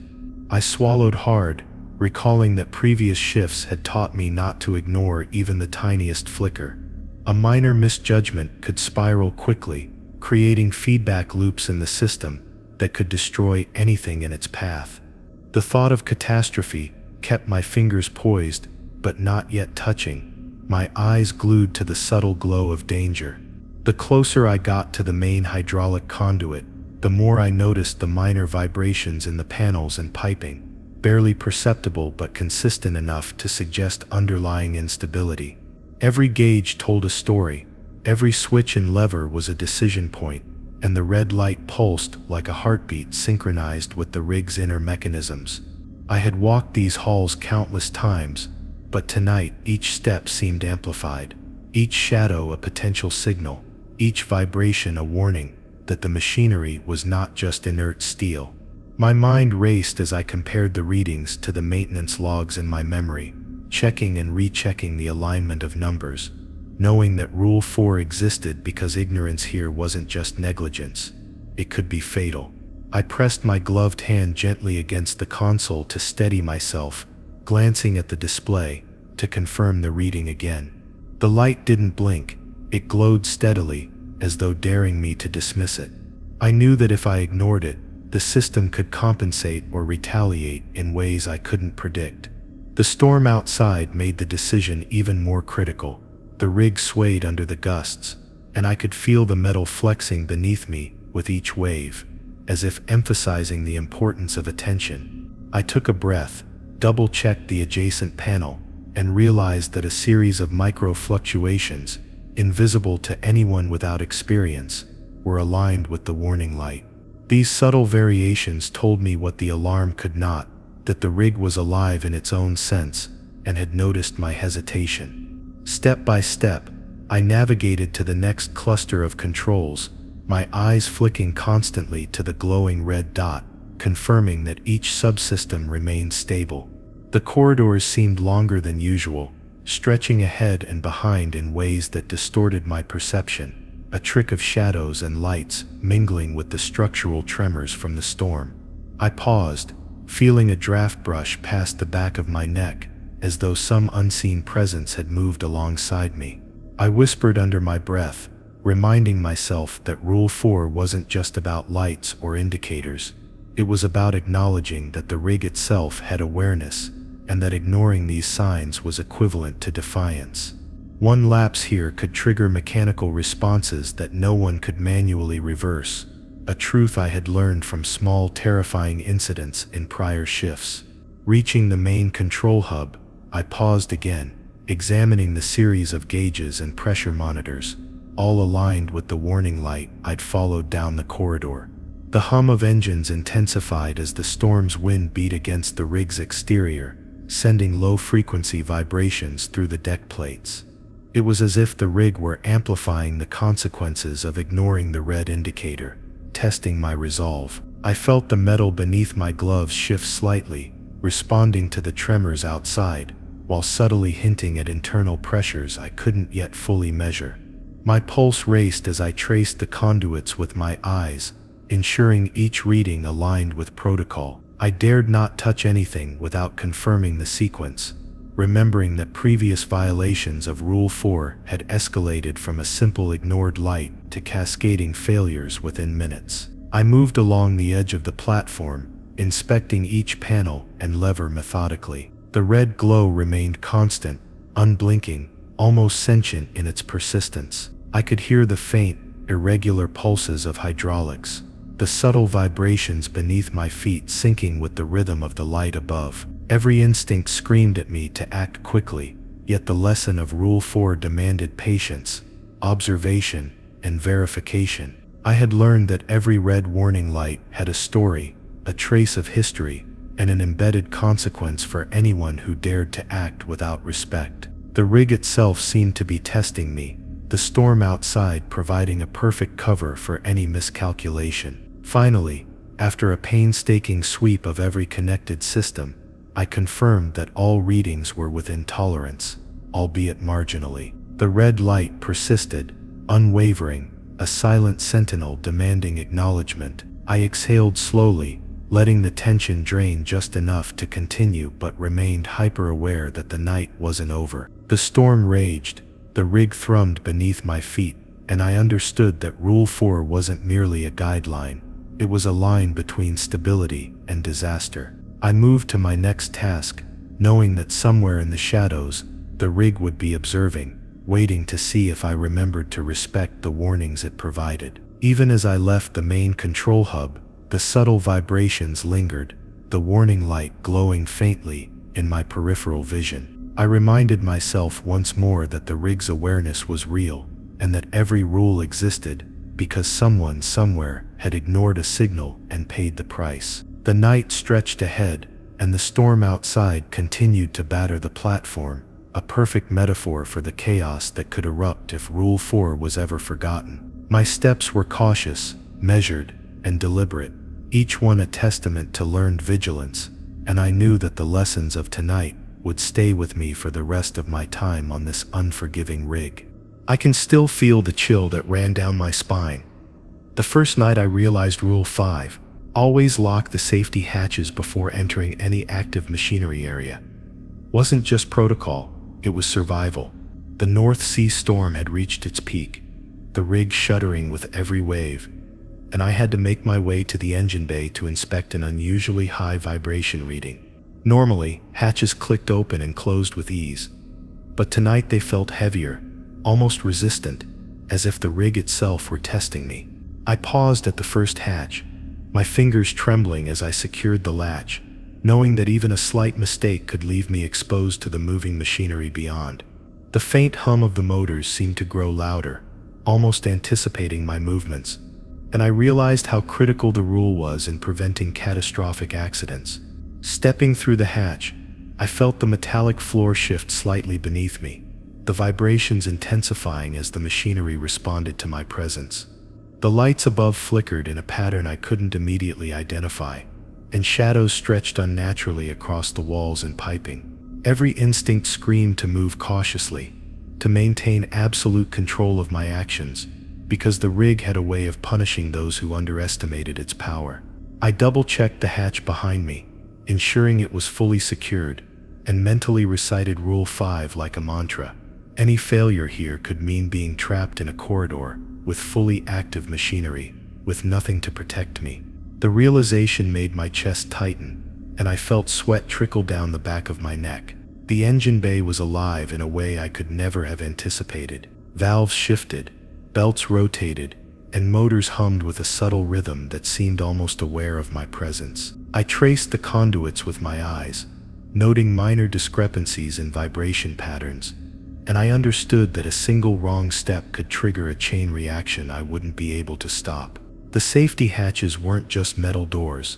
I swallowed hard, recalling that previous shifts had taught me not to ignore even the tiniest flicker. A minor misjudgment could spiral quickly, creating feedback loops in the system that could destroy anything in its path. The thought of catastrophe kept my fingers poised, but not yet touching, my eyes glued to the subtle glow of danger. The closer I got to the main hydraulic conduit, the more I noticed the minor vibrations in the panels and piping, barely perceptible but consistent enough to suggest underlying instability. Every gauge told a story, every switch and lever was a decision point, and the red light pulsed like a heartbeat synchronized with the rig's inner mechanisms. I had walked these halls countless times, but tonight each step seemed amplified, each shadow a potential signal, each vibration a warning that the machinery was not just inert steel. My mind raced as I compared the readings to the maintenance logs in my memory, checking and rechecking the alignment of numbers, knowing that Rule 4 existed because ignorance here wasn't just negligence. It could be fatal. I pressed my gloved hand gently against the console to steady myself, glancing at the display to confirm the reading again. The light didn't blink, it glowed steadily, as though daring me to dismiss it. I knew that if I ignored it, the system could compensate or retaliate in ways I couldn't predict. The storm outside made the decision even more critical. The rig swayed under the gusts, and I could feel the metal flexing beneath me with each wave, as if emphasizing the importance of attention. I took a breath, double-checked the adjacent panel, and realized that a series of micro-fluctuations, invisible to anyone without experience, were aligned with the warning light. These subtle variations told me what the alarm could not, that the rig was alive in its own sense and had noticed my hesitation. Step by step, I navigated to the next cluster of controls, my eyes flicking constantly to the glowing red dot, confirming that each subsystem remained stable. The corridors seemed longer than usual, stretching ahead and behind in ways that distorted my perception, a trick of shadows and lights mingling with the structural tremors from the storm. I paused, feeling a draft brush past the back of my neck, as though some unseen presence had moved alongside me. I whispered under my breath, reminding myself that Rule 4 wasn't just about lights or indicators. It was about acknowledging that the rig itself had awareness, and that ignoring these signs was equivalent to defiance. One lapse here could trigger mechanical responses that no one could manually reverse, a truth I had learned from small, terrifying incidents in prior shifts. Reaching the main control hub, I paused again, examining the series of gauges and pressure monitors, all aligned with the warning light I'd followed down the corridor. The hum of engines intensified as the storm's wind beat against the rig's exterior, sending low-frequency vibrations through the deck plates. It was as if the rig were amplifying the consequences of ignoring the red indicator, testing my resolve. I felt the metal beneath my gloves shift slightly, responding to the tremors outside, while subtly hinting at internal pressures I couldn't yet fully measure. My pulse raced as I traced the conduits with my eyes, ensuring each reading aligned with protocol. I dared not touch anything without confirming the sequence, remembering that previous violations of Rule 4 had escalated from a simple ignored light to cascading failures within minutes. I moved along the edge of the platform, inspecting each panel and lever methodically. The red glow remained constant, unblinking, almost sentient in its persistence. I could hear the faint, irregular pulses of hydraulics, the subtle vibrations beneath my feet syncing with the rhythm of the light above. Every instinct screamed at me to act quickly, yet the lesson of Rule 4 demanded patience, observation, and verification. I had learned that every red warning light had a story, a trace of history, and an embedded consequence for anyone who dared to act without respect. The rig itself seemed to be testing me, the storm outside providing a perfect cover for any miscalculation. Finally, after a painstaking sweep of every connected system, I confirmed that all readings were within tolerance, albeit marginally. The red light persisted, unwavering, a silent sentinel demanding acknowledgement. I exhaled slowly, letting the tension drain just enough to continue, but remained hyper-aware that the night wasn't over. The storm raged, the rig thrummed beneath my feet, and I understood that Rule 4 wasn't merely a guideline. It was a line between stability and disaster. I moved to my next task, knowing that somewhere in the shadows, the rig would be observing, waiting to see if I remembered to respect the warnings it provided. Even as I left the main control hub, the subtle vibrations lingered, the warning light glowing faintly in my peripheral vision. I reminded myself once more that the rig's awareness was real, and that every rule existed because someone somewhere had ignored a signal and paid the price. The night stretched ahead, and the storm outside continued to batter the platform, a perfect metaphor for the chaos that could erupt if Rule 4 was ever forgotten. My steps were cautious, measured, and deliberate, each one a testament to learned vigilance, and I knew that the lessons of tonight would stay with me for the rest of my time on this unforgiving rig. I can still feel the chill that ran down my spine. The first night I realized Rule 5, always lock the safety hatches before entering any active machinery area, wasn't just protocol, it was survival. The North Sea storm had reached its peak, the rig shuddering with every wave, and I had to make my way to the engine bay to inspect an unusually high vibration reading. Normally, hatches clicked open and closed with ease, but tonight they felt heavier, almost resistant, as if the rig itself were testing me. I paused at the first hatch, my fingers trembling as I secured the latch, knowing that even a slight mistake could leave me exposed to the moving machinery beyond. The faint hum of the motors seemed to grow louder, almost anticipating my movements, and I realized how critical the rule was in preventing catastrophic accidents. Stepping through the hatch, I felt the metallic floor shift slightly beneath me, the vibrations intensifying as the machinery responded to my presence. The lights above flickered in a pattern I couldn't immediately identify, and shadows stretched unnaturally across the walls and piping. Every instinct screamed to move cautiously, to maintain absolute control of my actions, because the rig had a way of punishing those who underestimated its power. I double-checked the hatch behind me, ensuring it was fully secured, and mentally recited Rule 5 like a mantra. Any failure here could mean being trapped in a corridor with fully active machinery, with nothing to protect me. The realization made my chest tighten, and I felt sweat trickle down the back of my neck. The engine bay was alive in a way I could never have anticipated. Valves shifted, belts rotated, and motors hummed with a subtle rhythm that seemed almost aware of my presence. I traced the conduits with my eyes, noting minor discrepancies in vibration patterns, and I understood that a single wrong step could trigger a chain reaction I wouldn't be able to stop. The safety hatches weren't just metal doors.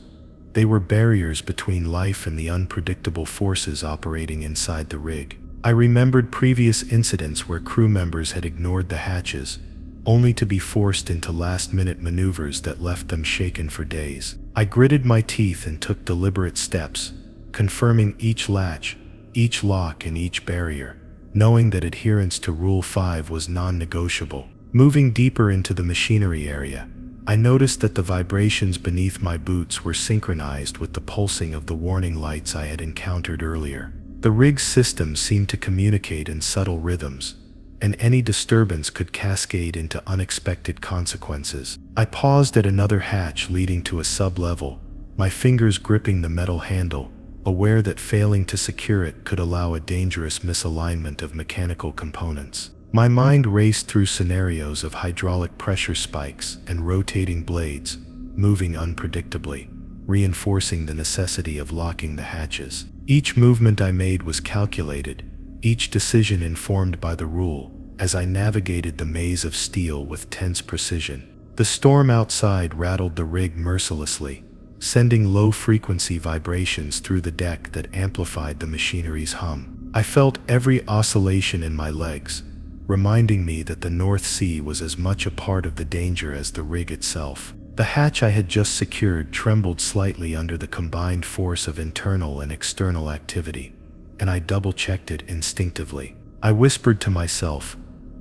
They were barriers between life and the unpredictable forces operating inside the rig. I remembered previous incidents where crew members had ignored the hatches, only to be forced into last-minute maneuvers that left them shaken for days. I gritted my teeth and took deliberate steps, confirming each latch, each lock, and each barrier, knowing that adherence to Rule 5 was non-negotiable. Moving deeper into the machinery area, I noticed that the vibrations beneath my boots were synchronized with the pulsing of the warning lights I had encountered earlier. The rig's system seemed to communicate in subtle rhythms, and any disturbance could cascade into unexpected consequences. I paused at another hatch leading to a sub-level, my fingers gripping the metal handle, aware that failing to secure it could allow a dangerous misalignment of mechanical components. My mind raced through scenarios of hydraulic pressure spikes and rotating blades, moving unpredictably, reinforcing the necessity of locking the hatches. Each movement I made was calculated, each decision informed by the rule, as I navigated the maze of steel with tense precision. The storm outside rattled the rig mercilessly, sending low-frequency vibrations through the deck that amplified the machinery's hum. I felt every oscillation in my legs, reminding me that the North Sea was as much a part of the danger as the rig itself. The hatch I had just secured trembled slightly under the combined force of internal and external activity, and I double-checked it instinctively. I whispered to myself,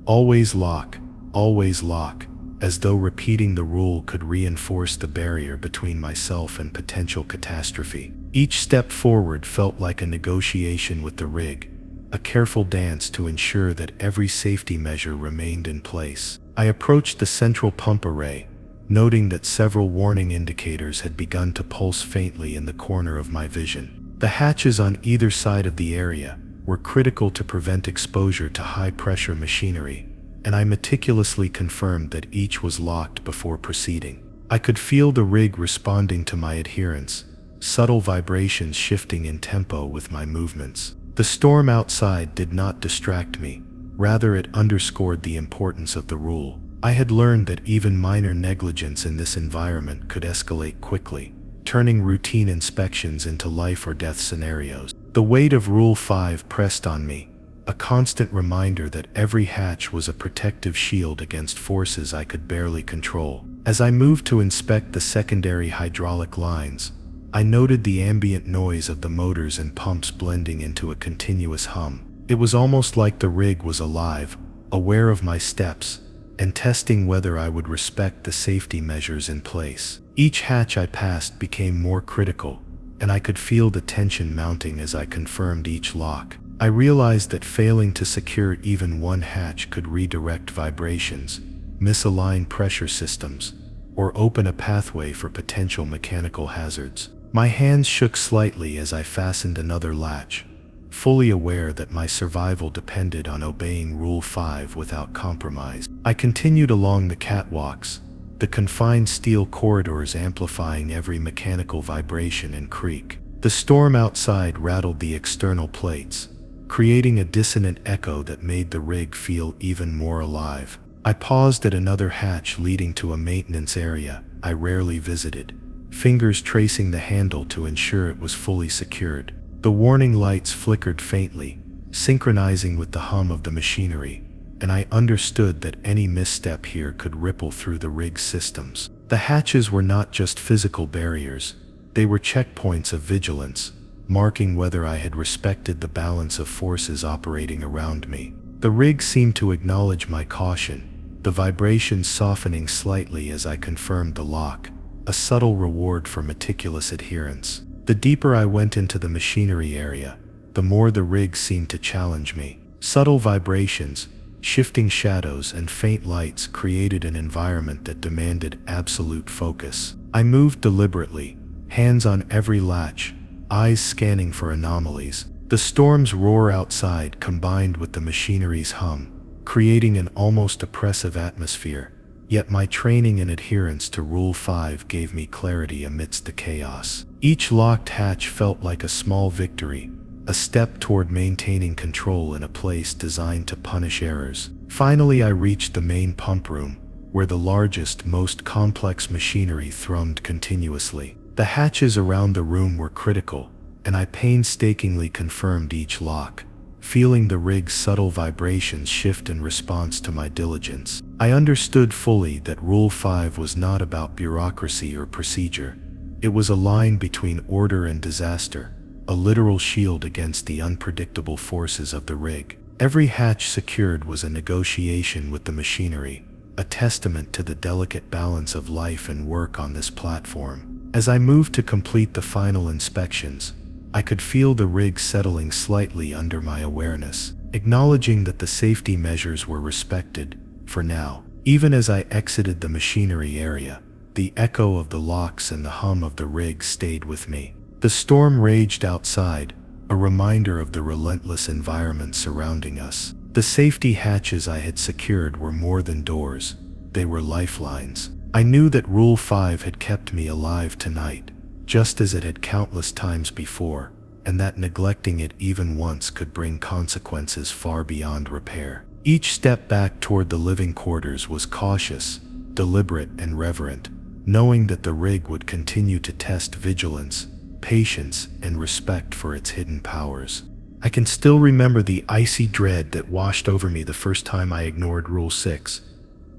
"Always lock, always lock," as though repeating the rule could reinforce the barrier between myself and potential catastrophe. Each step forward felt like a negotiation with the rig, a careful dance to ensure that every safety measure remained in place. I approached the central pump array, noting that several warning indicators had begun to pulse faintly in the corner of my vision. The hatches on either side of the area were critical to prevent exposure to high-pressure machinery, and I meticulously confirmed that each was locked before proceeding. I could feel the rig responding to my adherence, subtle vibrations shifting in tempo with my movements. The storm outside did not distract me, rather it underscored the importance of the rule. I had learned that even minor negligence in this environment could escalate quickly, turning routine inspections into life-or-death scenarios. The weight of Rule 5 pressed on me, a constant reminder that every hatch was a protective shield against forces I could barely control. As I moved to inspect the secondary hydraulic lines, I noted the ambient noise of the motors and pumps blending into a continuous hum. It was almost like the rig was alive, aware of my steps, and testing whether I would respect the safety measures in place. Each hatch I passed became more critical, and I could feel the tension mounting as I confirmed each lock. I realized that failing to secure even one hatch could redirect vibrations, misalign pressure systems, or open a pathway for potential mechanical hazards. My hands shook slightly as I fastened another latch, fully aware that my survival depended on obeying Rule 5 without compromise. I continued along the catwalks, the confined steel corridors amplifying every mechanical vibration and creak. The storm outside rattled the external plates, creating a dissonant echo that made the rig feel even more alive. I paused at another hatch leading to a maintenance area I rarely visited, fingers tracing the handle to ensure it was fully secured. The warning lights flickered faintly, synchronizing with the hum of the machinery, and I understood that any misstep here could ripple through the rig's systems. The hatches were not just physical barriers, they were checkpoints of vigilance, marking whether I had respected the balance of forces operating around me. The rig seemed to acknowledge my caution, the vibrations softening slightly as I confirmed the lock, a subtle reward for meticulous adherence. The deeper I went into the machinery area, the more the rig seemed to challenge me. Subtle vibrations, shifting shadows, and faint lights created an environment that demanded absolute focus. I moved deliberately, hands on every latch, eyes scanning for anomalies. The storm's roar outside combined with the machinery's hum, creating an almost oppressive atmosphere, yet my training and adherence to Rule 5 gave me clarity amidst the chaos. Each locked hatch felt like a small victory, a step toward maintaining control in a place designed to punish errors. Finally, I reached the main pump room, where the largest, most complex machinery thrummed continuously. The hatches around the room were critical, and I painstakingly confirmed each lock, feeling the rig's subtle vibrations shift in response to my diligence. I understood fully that Rule 5 was not about bureaucracy or procedure. It was a line between order and disaster, a literal shield against the unpredictable forces of the rig. Every hatch secured was a negotiation with the machinery, a testament to the delicate balance of life and work on this platform. As I moved to complete the final inspections, I could feel the rig settling slightly under my awareness, acknowledging that the safety measures were respected, for now. Even as I exited the machinery area, the echo of the locks and the hum of the rig stayed with me. The storm raged outside, a reminder of the relentless environment surrounding us. The safety hatches I had secured were more than doors, they were lifelines. I knew that Rule 5 had kept me alive tonight, just as it had countless times before, and that neglecting it even once could bring consequences far beyond repair. Each step back toward the living quarters was cautious, deliberate, and reverent, knowing that the rig would continue to test vigilance, patience, and respect for its hidden powers. I can still remember the icy dread that washed over me the first time I ignored Rule 6.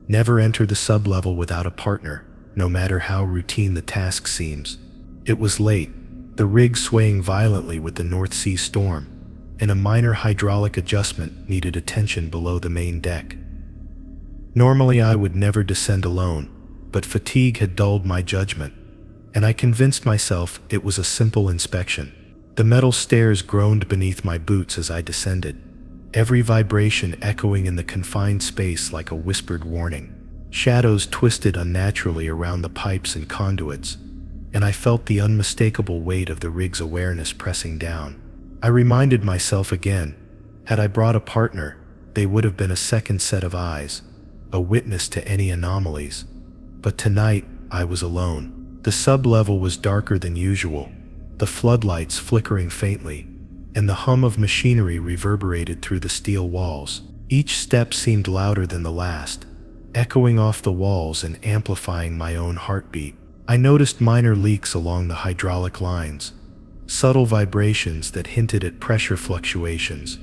Never enter the sublevel without a partner, no matter how routine the task seems. It was late, the rig swaying violently with the North Sea storm, and a minor hydraulic adjustment needed attention below the main deck. Normally I would never descend alone, but fatigue had dulled my judgment, and I convinced myself it was a simple inspection. The metal stairs groaned beneath my boots as I descended, every vibration echoing in the confined space like a whispered warning. Shadows twisted unnaturally around the pipes and conduits, and I felt the unmistakable weight of the rig's awareness pressing down. I reminded myself again, had I brought a partner, they would have been a second set of eyes, a witness to any anomalies. But tonight, I was alone. The sub-level was darker than usual, the floodlights flickering faintly, and the hum of machinery reverberated through the steel walls. Each step seemed louder than the last, echoing off the walls and amplifying my own heartbeat. I noticed minor leaks along the hydraulic lines, subtle vibrations that hinted at pressure fluctuations,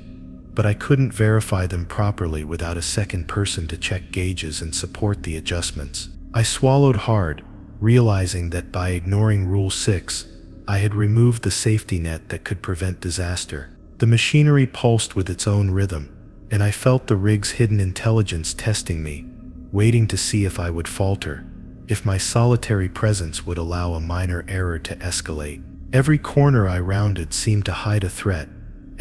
but I couldn't verify them properly without a second person to check gauges and support the adjustments. I swallowed hard, realizing that by ignoring Rule 6, I had removed the safety net that could prevent disaster. The machinery pulsed with its own rhythm, and I felt the rig's hidden intelligence testing me, waiting to see if I would falter, if my solitary presence would allow a minor error to escalate. Every corner I rounded seemed to hide a threat,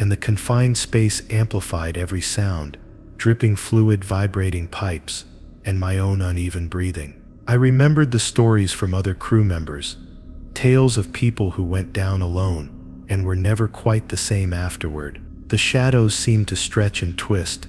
and the confined space amplified every sound, dripping fluid, vibrating pipes, and my own uneven breathing. I remembered the stories from other crew members, tales of people who went down alone and were never quite the same afterward. The shadows seemed to stretch and twist,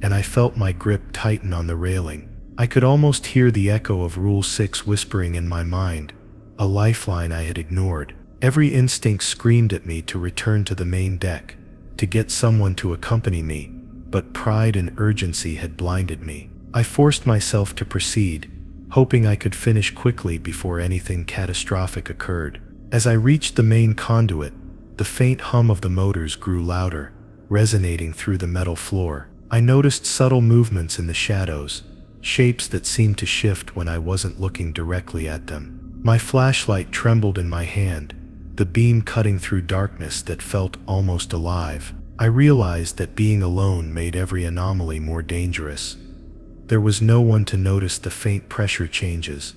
and I felt my grip tighten on the railing. I could almost hear the echo of Rule 6 whispering in my mind, a lifeline I had ignored. Every instinct screamed at me to return to the main deck, to get someone to accompany me, but pride and urgency had blinded me. I forced myself to proceed, hoping I could finish quickly before anything catastrophic occurred. As I reached the main conduit, the faint hum of the motors grew louder, resonating through the metal floor. I noticed subtle movements in the shadows, shapes that seemed to shift when I wasn't looking directly at them. My flashlight trembled in my hand, the beam cutting through darkness that felt almost alive. I realized that being alone made every anomaly more dangerous. There was no one to notice the faint pressure changes,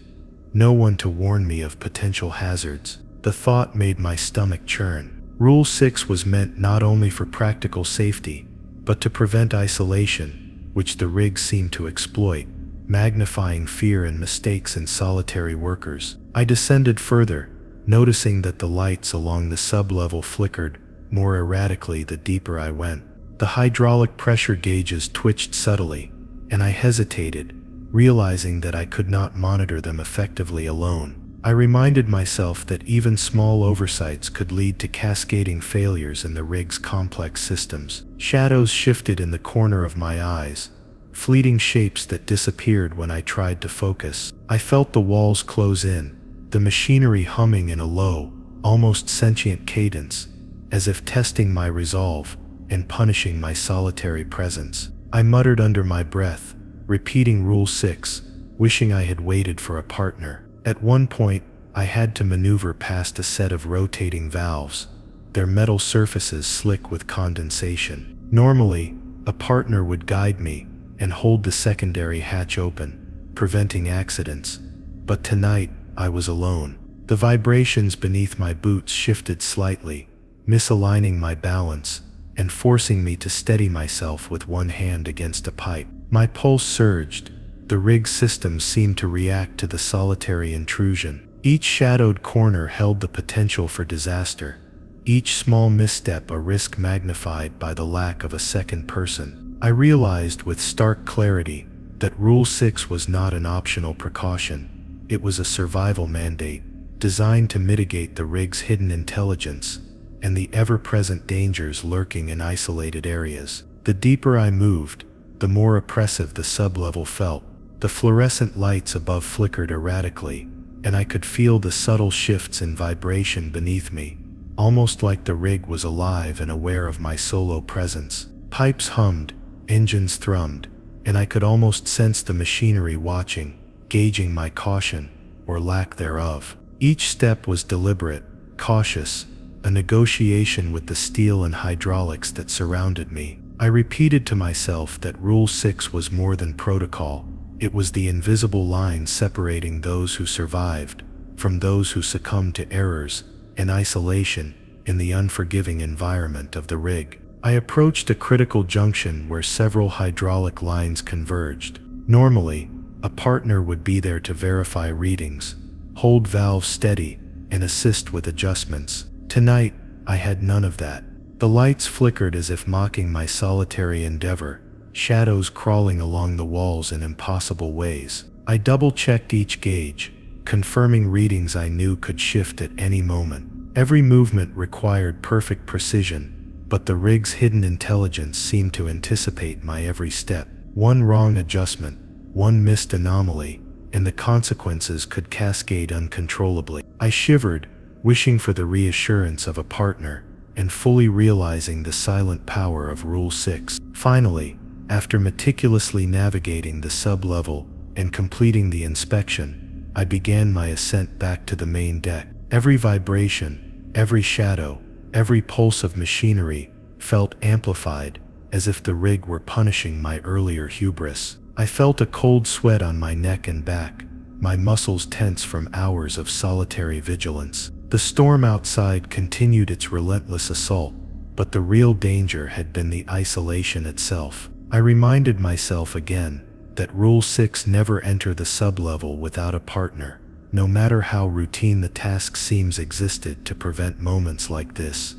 no one to warn me of potential hazards. The thought made my stomach churn. Rule 6 was meant not only for practical safety, but to prevent isolation, which the rig seemed to exploit, magnifying fear and mistakes in solitary workers. I descended further, noticing that the lights along the sub-level flickered more erratically the deeper I went. The hydraulic pressure gauges twitched subtly, and I hesitated, realizing that I could not monitor them effectively alone. I reminded myself that even small oversights could lead to cascading failures in the rig's complex systems. Shadows shifted in the corner of my eyes, fleeting shapes that disappeared when I tried to focus. I felt the walls close in, the machinery humming in a low, almost sentient cadence, as if testing my resolve and punishing my solitary presence. I muttered under my breath, repeating Rule 6, wishing I had waited for a partner. At one point, I had to maneuver past a set of rotating valves, their metal surfaces slick with condensation. Normally, a partner would guide me and hold the secondary hatch open, preventing accidents. But tonight, I was alone. The vibrations beneath my boots shifted slightly, misaligning my balance and forcing me to steady myself with one hand against a pipe. My pulse surged. The rig systems seemed to react to the solitary intrusion. Each shadowed corner held the potential for disaster, each small misstep a risk magnified by the lack of a second person. I realized with stark clarity that Rule 6 was not an optional precaution. It was a survival mandate, designed to mitigate the rig's hidden intelligence and the ever-present dangers lurking in isolated areas. The deeper I moved, the more oppressive the sublevel felt. The fluorescent lights above flickered erratically, and I could feel the subtle shifts in vibration beneath me, almost like the rig was alive and aware of my solo presence. Pipes hummed, engines thrummed, and I could almost sense the machinery watching, gauging my caution, or lack thereof. Each step was deliberate, cautious, a negotiation with the steel and hydraulics that surrounded me. I repeated to myself that Rule 6 was more than protocol. It was the invisible line separating those who survived from those who succumbed to errors and isolation in the unforgiving environment of the rig. I approached a critical junction where several hydraulic lines converged. Normally, a partner would be there to verify readings, hold valves steady, and assist with adjustments. Tonight, I had none of that. The lights flickered as if mocking my solitary endeavor, shadows crawling along the walls in impossible ways. I double-checked each gauge, confirming readings I knew could shift at any moment. Every movement required perfect precision, but the rig's hidden intelligence seemed to anticipate my every step. One wrong adjustment, one missed anomaly, and the consequences could cascade uncontrollably. I shivered, wishing for the reassurance of a partner, and fully realizing the silent power of Rule 6. Finally, after meticulously navigating the sub-level and completing the inspection, I began my ascent back to the main deck. Every vibration, every shadow, every pulse of machinery felt amplified, as if the rig were punishing my earlier hubris. I felt a cold sweat on my neck and back, my muscles tense from hours of solitary vigilance. The storm outside continued its relentless assault, but the real danger had been the isolation itself. I reminded myself again that Rule 6 never enter the sublevel without a partner, no matter how routine the task seems existed to prevent moments like this.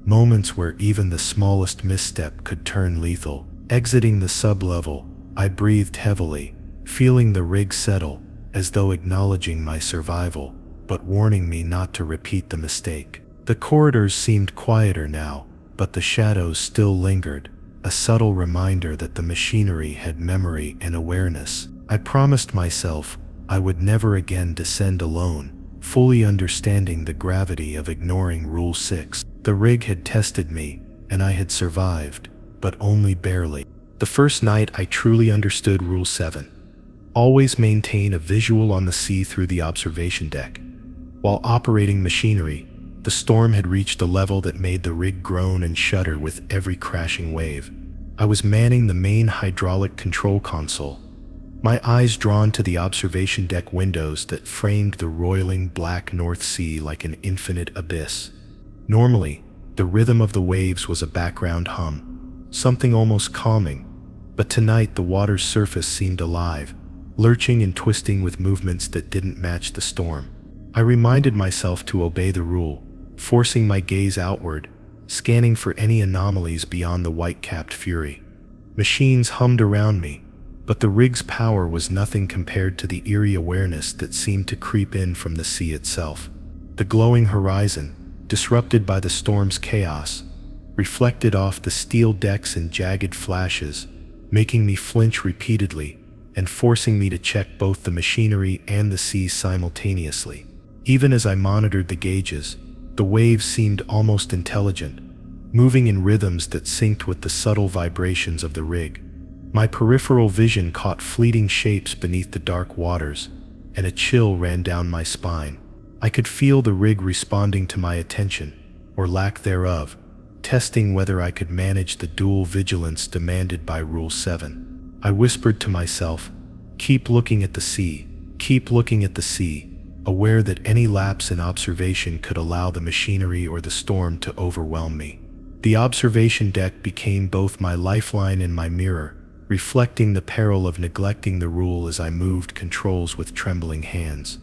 Moments where even the smallest misstep could turn lethal. Exiting the sublevel, I breathed heavily, feeling the rig settle, as though acknowledging my survival, but warning me not to repeat the mistake. The corridors seemed quieter now, but the shadows still lingered, a subtle reminder that the machinery had memory and awareness. I promised myself I would never again descend alone, fully understanding the gravity of ignoring Rule 6. The rig had tested me, and I had survived, but only barely. The first night I truly understood Rule 7. Always maintain a visual on the sea through the observation deck. While operating machinery, the storm had reached a level that made the rig groan and shudder with every crashing wave. I was manning the main hydraulic control console, my eyes drawn to the observation deck windows that framed the roiling black North Sea like an infinite abyss. Normally, the rhythm of the waves was a background hum, something almost calming, but tonight the water's surface seemed alive, lurching and twisting with movements that didn't match the storm. I reminded myself to obey the rule, forcing my gaze outward, scanning for any anomalies beyond the white-capped fury. Machines hummed around me, but the rig's power was nothing compared to the eerie awareness that seemed to creep in from the sea itself. The glowing horizon, disrupted by the storm's chaos, reflected off the steel decks in jagged flashes, making me flinch repeatedly and forcing me to check both the machinery and the sea simultaneously. Even as I monitored the gauges, the waves seemed almost intelligent, moving in rhythms that synced with the subtle vibrations of the rig. My peripheral vision caught fleeting shapes beneath the dark waters, and a chill ran down my spine. I could feel the rig responding to my attention, or lack thereof, testing whether I could manage the dual vigilance demanded by Rule 7. I whispered to myself, "Keep looking at the sea, keep looking at the sea," aware that any lapse in observation could allow the machinery or the storm to overwhelm me. The observation deck became both my lifeline and my mirror, reflecting the peril of neglecting the rule as I moved controls with trembling hands.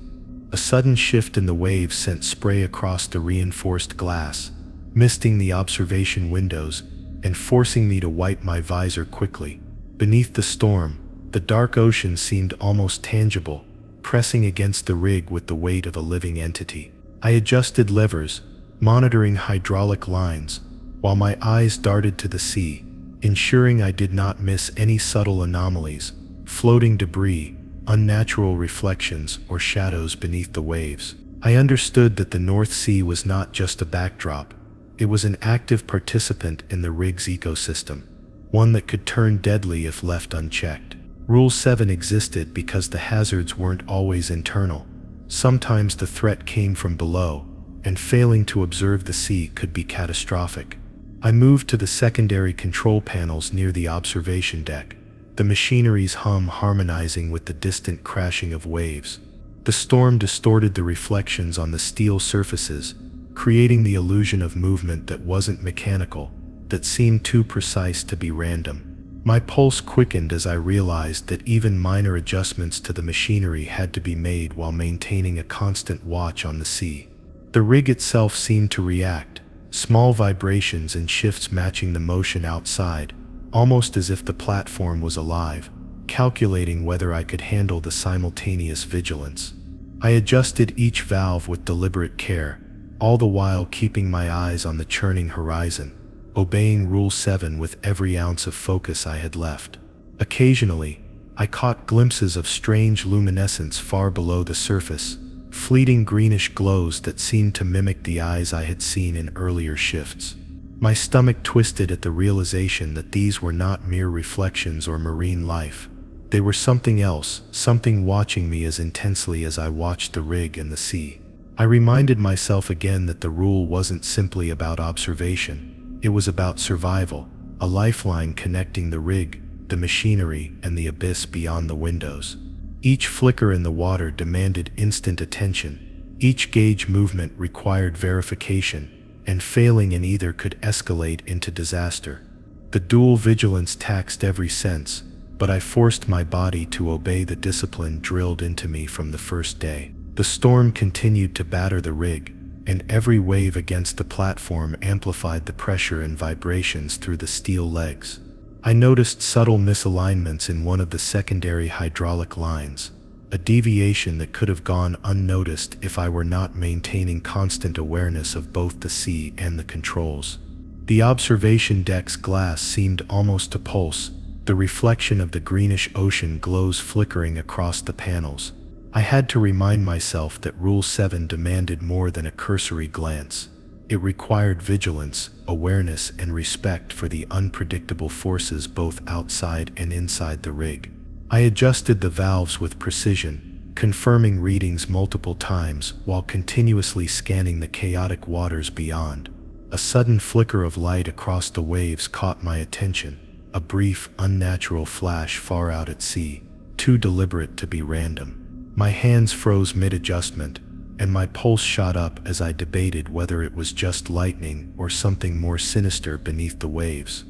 A sudden shift in the waves sent spray across the reinforced glass, misting the observation windows and forcing me to wipe my visor quickly. Beneath the storm, the dark ocean seemed almost tangible, pressing against the rig with the weight of a living entity. I adjusted levers, monitoring hydraulic lines, while my eyes darted to the sea, ensuring I did not miss any subtle anomalies, floating debris, unnatural reflections, or shadows beneath the waves. I understood that the North Sea was not just a backdrop. It was an active participant in the rig's ecosystem, one that could turn deadly if left unchecked. Rule 7 existed because the hazards weren't always internal. Sometimes the threat came from below, and failing to observe the sea could be catastrophic. I moved to the secondary control panels near the observation deck, the machinery's hum harmonizing with the distant crashing of waves. The storm distorted the reflections on the steel surfaces, creating the illusion of movement that wasn't mechanical, that seemed too precise to be random. My pulse quickened as I realized that even minor adjustments to the machinery had to be made while maintaining a constant watch on the sea. The rig itself seemed to react, small vibrations and shifts matching the motion outside, almost as if the platform was alive, calculating whether I could handle the simultaneous vigilance. I adjusted each valve with deliberate care, all the while keeping my eyes on the churning horizon, obeying Rule 7 with every ounce of focus I had left. Occasionally, I caught glimpses of strange luminescence far below the surface, fleeting greenish glows that seemed to mimic the eyes I had seen in earlier shifts. My stomach twisted at the realization that these were not mere reflections or marine life. They were something else, something watching me as intensely as I watched the rig and the sea. I reminded myself again that the rule wasn't simply about observation. It was about survival, a lifeline connecting the rig, the machinery, and the abyss beyond the windows. Each flicker in the water demanded instant attention. Each gauge movement required verification, and failing in either could escalate into disaster. The dual vigilance taxed every sense, but I forced my body to obey the discipline drilled into me from the first day. The storm continued to batter the rig, and every wave against the platform amplified the pressure and vibrations through the steel legs. I noticed subtle misalignments in one of the secondary hydraulic lines, a deviation that could have gone unnoticed if I were not maintaining constant awareness of both the sea and the controls. The observation deck's glass seemed almost to pulse, the reflection of the greenish ocean glows flickering across the panels. I had to remind myself that Rule 7 demanded more than a cursory glance. It required vigilance, awareness, and respect for the unpredictable forces both outside and inside the rig. I adjusted the valves with precision, confirming readings multiple times while continuously scanning the chaotic waters beyond. A sudden flicker of light across the waves caught my attention, a brief, unnatural flash far out at sea, too deliberate to be random. My hands froze mid-adjustment, and my pulse shot up as I debated whether it was just lightning or something more sinister beneath the waves.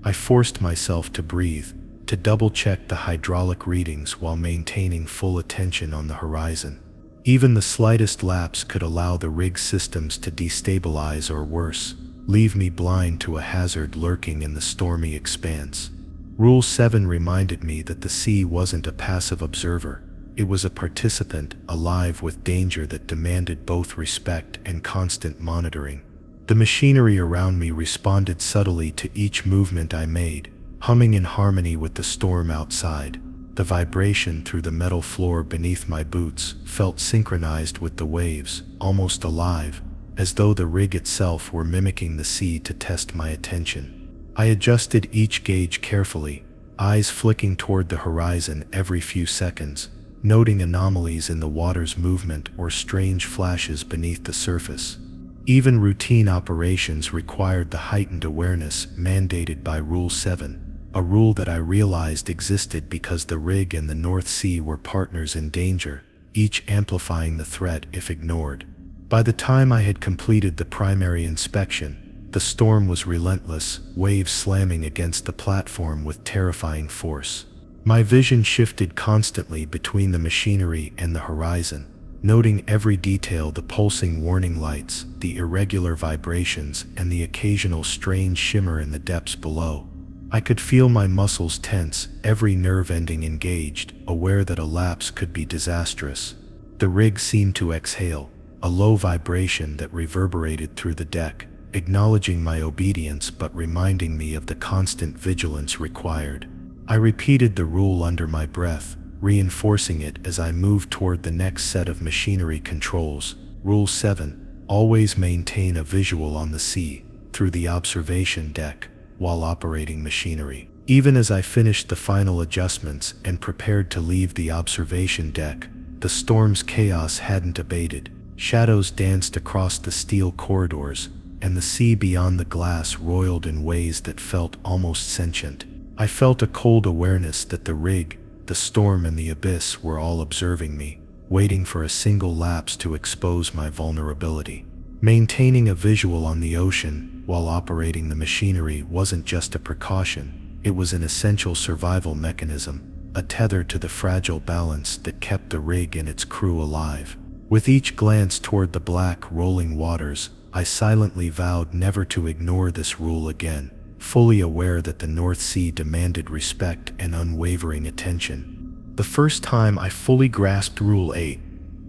I forced myself to breathe, to double-check the hydraulic readings while maintaining full attention on the horizon. Even the slightest lapse could allow the rig systems to destabilize or worse, leave me blind to a hazard lurking in the stormy expanse. Rule 7 reminded me that the sea wasn't a passive observer. It was a participant, alive with danger that demanded both respect and constant monitoring. The machinery around me responded subtly to each movement I made, humming in harmony with the storm outside. The vibration through the metal floor beneath my boots felt synchronized with the waves, almost alive, as though the rig itself were mimicking the sea to test my attention. I adjusted each gauge carefully, eyes flicking toward the horizon every few seconds, noting anomalies in the water's movement or strange flashes beneath the surface. Even routine operations required the heightened awareness mandated by Rule 7, a rule that I realized existed because the rig and the North Sea were partners in danger, each amplifying the threat if ignored. By the time I had completed the primary inspection, the storm was relentless, waves slamming against the platform with terrifying force. My vision shifted constantly between the machinery and the horizon, noting every detail: the pulsing warning lights, the irregular vibrations, and the occasional strange shimmer in the depths below. I could feel my muscles tense, every nerve ending engaged, aware that a lapse could be disastrous. The rig seemed to exhale, a low vibration that reverberated through the deck, acknowledging my obedience but reminding me of the constant vigilance required. I repeated the rule under my breath, reinforcing it as I moved toward the next set of machinery controls. Rule 7. Always maintain a visual on the sea, through the observation deck, while operating machinery. Even as I finished the final adjustments and prepared to leave the observation deck, the storm's chaos hadn't abated. Shadows danced across the steel corridors, and the sea beyond the glass roiled in ways that felt almost sentient. I felt a cold awareness that the rig, the storm, and the abyss were all observing me, waiting for a single lapse to expose my vulnerability. Maintaining a visual on the ocean while operating the machinery wasn't just a precaution, it was an essential survival mechanism, a tether to the fragile balance that kept the rig and its crew alive. With each glance toward the black, rolling waters, I silently vowed never to ignore this rule again, fully aware that the North Sea demanded respect and unwavering attention. The first time I fully grasped Rule 8,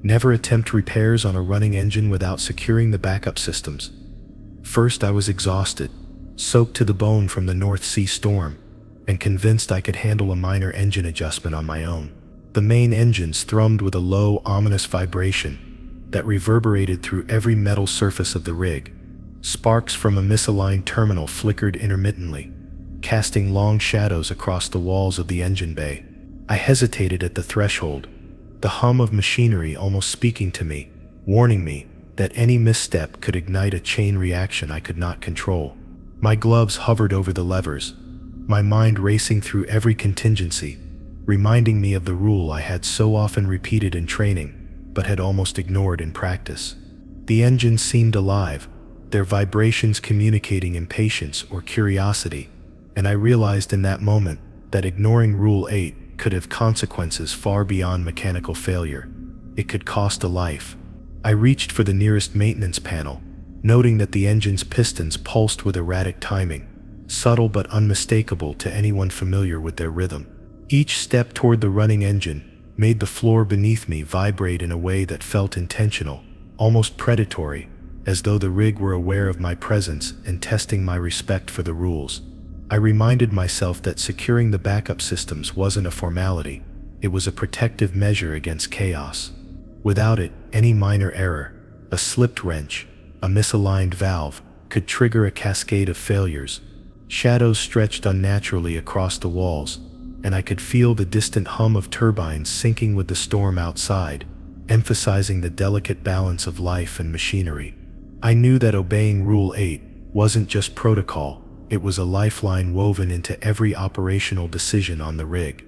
never attempt repairs on a running engine without securing the backup systems. First, I was exhausted, soaked to the bone from the North Sea storm, and convinced I could handle a minor engine adjustment on my own. The main engines thrummed with a low, ominous vibration that reverberated through every metal surface of the rig. Sparks from a misaligned terminal flickered intermittently, casting long shadows across the walls of the engine bay. I hesitated at the threshold, the hum of machinery almost speaking to me, warning me that any misstep could ignite a chain reaction I could not control. My gloves hovered over the levers, my mind racing through every contingency, reminding me of the rule I had so often repeated in training, but had almost ignored in practice. The engines seemed alive, their vibrations communicating impatience or curiosity, and I realized in that moment that ignoring Rule 8 could have consequences far beyond mechanical failure. It could cost a life. I reached for the nearest maintenance panel, noting that the engine's pistons pulsed with erratic timing, subtle but unmistakable to anyone familiar with their rhythm. Each step toward the running engine made the floor beneath me vibrate in a way that felt intentional, almost predatory, as though the rig were aware of my presence and testing my respect for the rules. I reminded myself that securing the backup systems wasn't a formality, it was a protective measure against chaos. Without it, any minor error, a slipped wrench, a misaligned valve, could trigger a cascade of failures. Shadows stretched unnaturally across the walls, and I could feel the distant hum of turbines syncing with the storm outside, emphasizing the delicate balance of life and machinery. I knew that obeying Rule 8 wasn't just protocol, it was a lifeline woven into every operational decision on the rig.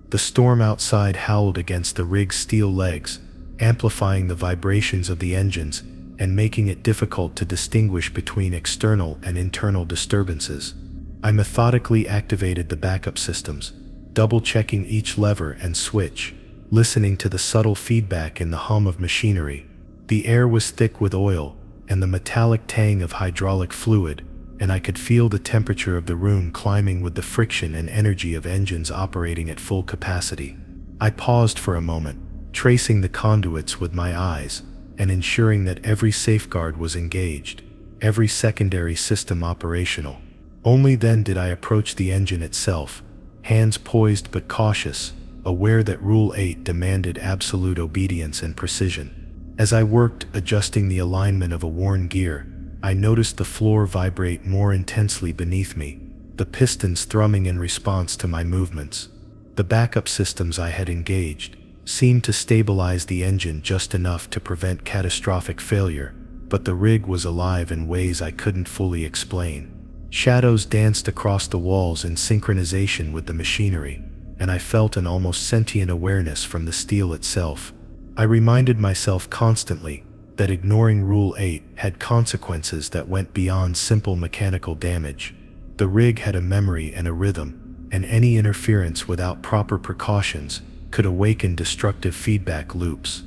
The storm outside howled against the rig's steel legs, amplifying the vibrations of the engines and making it difficult to distinguish between external and internal disturbances. I methodically activated the backup systems, double-checking each lever and switch, listening to the subtle feedback in the hum of machinery. The air was thick with oil and the metallic tang of hydraulic fluid, and I could feel the temperature of the room climbing with the friction and energy of engines operating at full capacity. I paused for a moment, tracing the conduits with my eyes and ensuring that every safeguard was engaged, every secondary system operational. Only then did I approach the engine itself, hands poised but cautious, aware that Rule 8 demanded absolute obedience and precision. As I worked, adjusting the alignment of a worn gear, I noticed the floor vibrate more intensely beneath me, the pistons thrumming in response to my movements. The backup systems I had engaged seemed to stabilize the engine just enough to prevent catastrophic failure, but the rig was alive in ways I couldn't fully explain. Shadows danced across the walls in synchronization with the machinery, and I felt an almost sentient awareness from the steel itself. I reminded myself constantly that ignoring Rule 8 had consequences that went beyond simple mechanical damage. The rig had a memory and a rhythm, and any interference without proper precautions could awaken destructive feedback loops.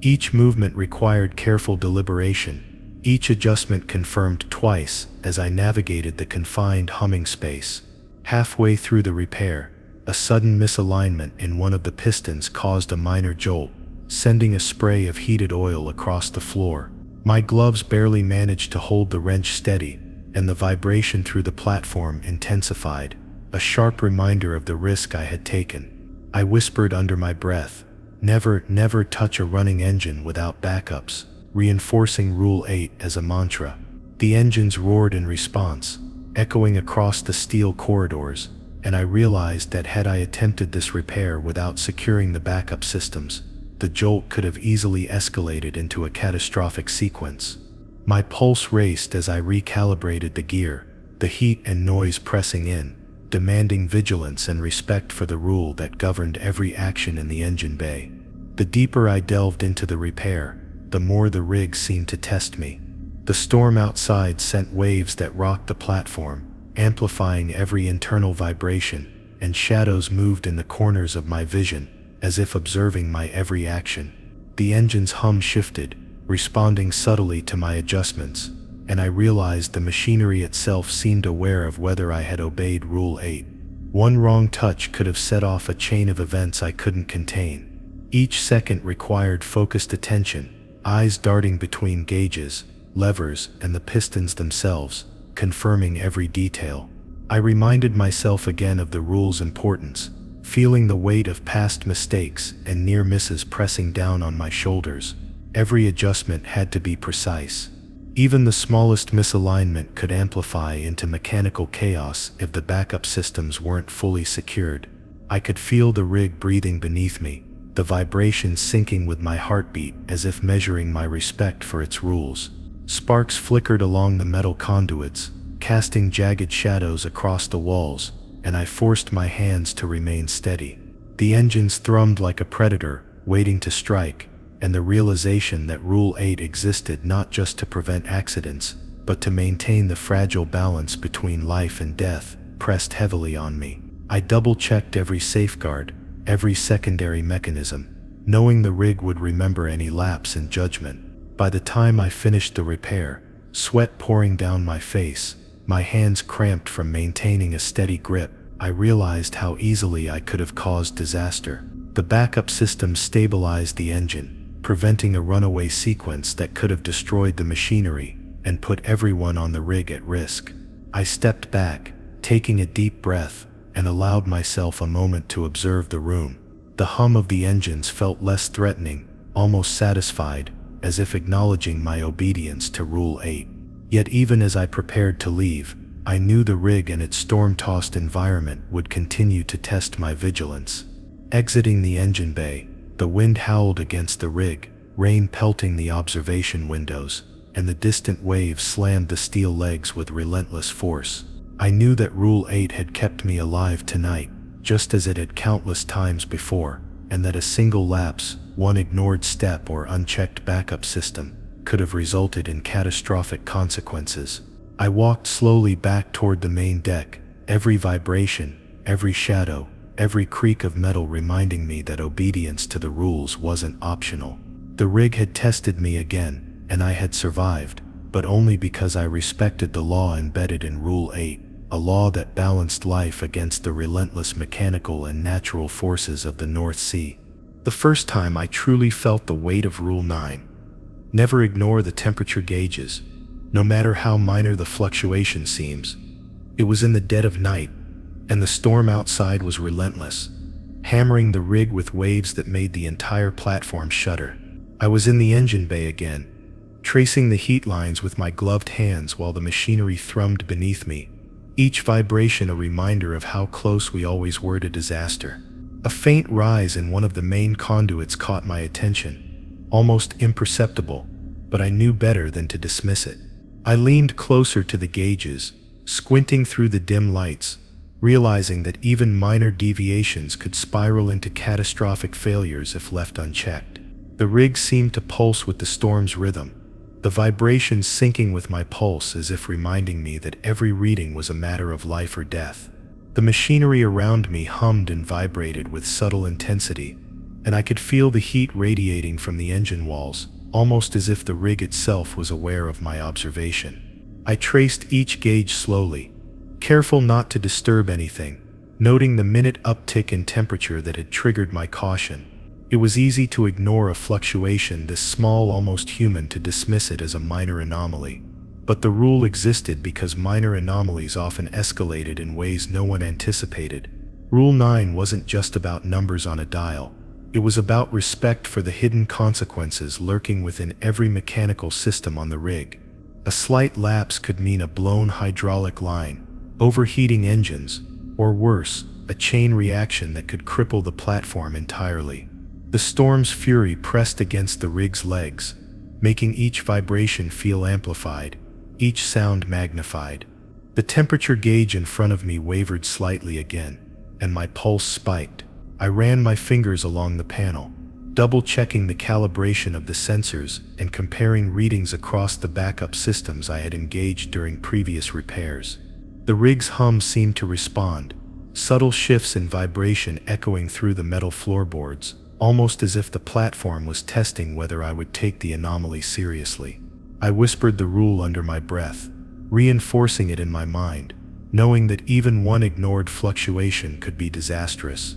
Each movement required careful deliberation, each adjustment confirmed twice as I navigated the confined humming space. Halfway through the repair, a sudden misalignment in one of the pistons caused a minor jolt, sending a spray of heated oil across the floor. My gloves barely managed to hold the wrench steady, and the vibration through the platform intensified, a sharp reminder of the risk I had taken. I whispered under my breath, never touch a running engine without backups, reinforcing Rule 8 as a mantra. The engines roared in response, echoing across the steel corridors, and I realized that had I attempted this repair without securing the backup systems, the jolt could have easily escalated into a catastrophic sequence. My pulse raced as I recalibrated the gear, the heat and noise pressing in, demanding vigilance and respect for the rule that governed every action in the engine bay. The deeper I delved into the repair, the more the rig seemed to test me. The storm outside sent waves that rocked the platform, amplifying every internal vibration, and shadows moved in the corners of my vision, as if observing my every action. The engine's hum shifted, responding subtly to my adjustments, and I realized the machinery itself seemed aware of whether I had obeyed Rule 8. One wrong touch could have set off a chain of events I couldn't contain. Each second required focused attention, eyes darting between gauges, levers, and the pistons themselves, confirming every detail. I reminded myself again of the rule's importance, feeling the weight of past mistakes and near misses pressing down on my shoulders. Every adjustment had to be precise. Even the smallest misalignment could amplify into mechanical chaos if the backup systems weren't fully secured. I could feel the rig breathing beneath me, the vibration syncing with my heartbeat as if measuring my respect for its rules. Sparks flickered along the metal conduits, casting jagged shadows across the walls, and I forced my hands to remain steady. The engines thrummed like a predator, waiting to strike, and the realization that Rule 8 existed not just to prevent accidents, but to maintain the fragile balance between life and death, pressed heavily on me. I double-checked every safeguard, every secondary mechanism, knowing the rig would remember any lapse in judgment. By the time I finished the repair, sweat pouring down my face, my hands cramped from maintaining a steady grip, I realized how easily I could have caused disaster. The backup system stabilized the engine, preventing a runaway sequence that could have destroyed the machinery and put everyone on the rig at risk. I stepped back, taking a deep breath, and allowed myself a moment to observe the room. The hum of the engines felt less threatening, almost satisfied, as if acknowledging my obedience to Rule 8. Yet even as I prepared to leave, I knew the rig and its storm-tossed environment would continue to test my vigilance. Exiting the engine bay, the wind howled against the rig, rain pelting the observation windows, and the distant waves slammed the steel legs with relentless force. I knew that Rule 8 had kept me alive tonight, just as it had countless times before, and that a single lapse, one ignored step or unchecked backup system, could have resulted in catastrophic consequences. I walked slowly back toward the main deck, every vibration, every shadow, every creak of metal reminding me that obedience to the rules wasn't optional. The rig had tested me again, and I had survived, but only because I respected the law embedded in Rule 8, a law that balanced life against the relentless mechanical and natural forces of the North Sea. The first time I truly felt the weight of Rule 9. Never ignore the temperature gauges, no matter how minor the fluctuation seems. It was in the dead of night, and the storm outside was relentless, hammering the rig with waves that made the entire platform shudder. I was in the engine bay again, tracing the heat lines with my gloved hands while the machinery thrummed beneath me, each vibration a reminder of how close we always were to disaster. A faint rise in one of the main conduits caught my attention, almost imperceptible, but I knew better than to dismiss it. I leaned closer to the gauges, squinting through the dim lights, realizing that even minor deviations could spiral into catastrophic failures if left unchecked. The rig seemed to pulse with the storm's rhythm, the vibrations syncing with my pulse as if reminding me that every reading was a matter of life or death. The machinery around me hummed and vibrated with subtle intensity, and I could feel the heat radiating from the engine walls, almost as if the rig itself was aware of my observation. I traced each gauge slowly, careful not to disturb anything, noting the minute uptick in temperature that had triggered my caution. It was easy to ignore a fluctuation this small, almost human, to dismiss it as a minor anomaly. But the rule existed because minor anomalies often escalated in ways no one anticipated. Rule 9 wasn't just about numbers on a dial. It was about respect for the hidden consequences lurking within every mechanical system on the rig. A slight lapse could mean a blown hydraulic line, overheating engines, or worse, a chain reaction that could cripple the platform entirely. The storm's fury pressed against the rig's legs, making each vibration feel amplified, each sound magnified. The temperature gauge in front of me wavered slightly again, and my pulse spiked. I ran my fingers along the panel, double-checking the calibration of the sensors and comparing readings across the backup systems I had engaged during previous repairs. The rig's hum seemed to respond, subtle shifts in vibration echoing through the metal floorboards, almost as if the platform was testing whether I would take the anomaly seriously. I whispered the rule under my breath, reinforcing it in my mind, knowing that even one ignored fluctuation could be disastrous.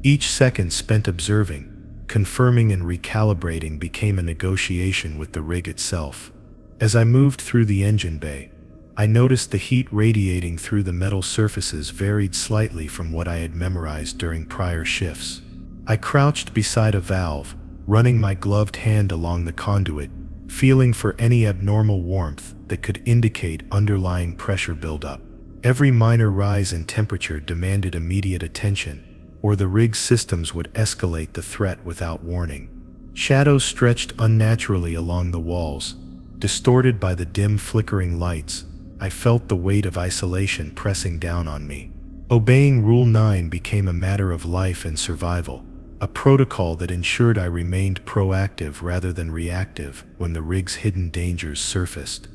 Each second spent observing, confirming and recalibrating became a negotiation with the rig itself. As I moved through the engine bay, I noticed the heat radiating through the metal surfaces varied slightly from what I had memorized during prior shifts. I crouched beside a valve, running my gloved hand along the conduit, feeling for any abnormal warmth that could indicate underlying pressure buildup. Every minor rise in temperature demanded immediate attention, or the rig's systems would escalate the threat without warning. Shadows stretched unnaturally along the walls, distorted by the dim flickering lights. I felt the weight of isolation pressing down on me. Obeying Rule 9 became a matter of life and survival, a protocol that ensured I remained proactive rather than reactive when the rig's hidden dangers surfaced.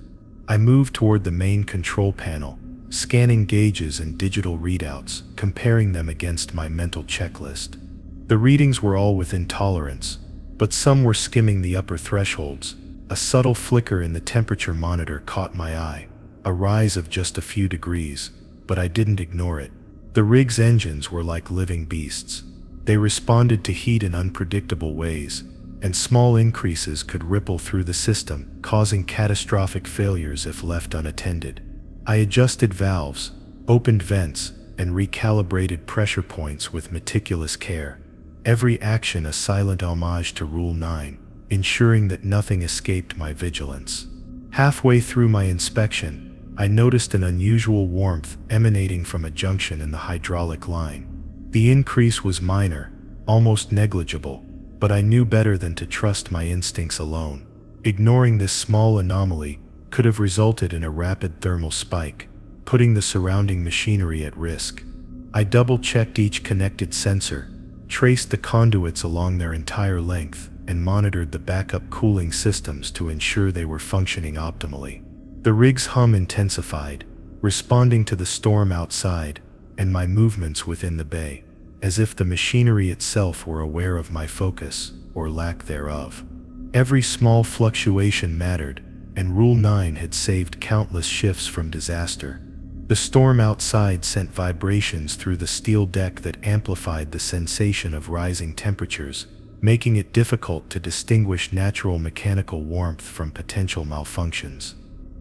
I moved toward the main control panel, scanning gauges and digital readouts, comparing them against my mental checklist. The readings were all within tolerance, but some were skimming the upper thresholds. A subtle flicker in the temperature monitor caught my eye, a rise of just a few degrees, but I didn't ignore it. The rig's engines were like living beasts. They responded to heat in unpredictable ways, and small increases could ripple through the system, causing catastrophic failures if left unattended. I adjusted valves, opened vents, and recalibrated pressure points with meticulous care. Every action a silent homage to Rule 9, ensuring that nothing escaped my vigilance. Halfway through my inspection, I noticed an unusual warmth emanating from a junction in the hydraulic line. The increase was minor, almost negligible, but I knew better than to trust my instincts alone. Ignoring this small anomaly could have resulted in a rapid thermal spike, putting the surrounding machinery at risk. I double-checked each connected sensor, traced the conduits along their entire length, and monitored the backup cooling systems to ensure they were functioning optimally. The rig's hum intensified, responding to the storm outside and my movements within the bay, as if the machinery itself were aware of my focus, or lack thereof. Every small fluctuation mattered, and Rule 9 had saved countless shifts from disaster. The storm outside sent vibrations through the steel deck that amplified the sensation of rising temperatures, making it difficult to distinguish natural mechanical warmth from potential malfunctions.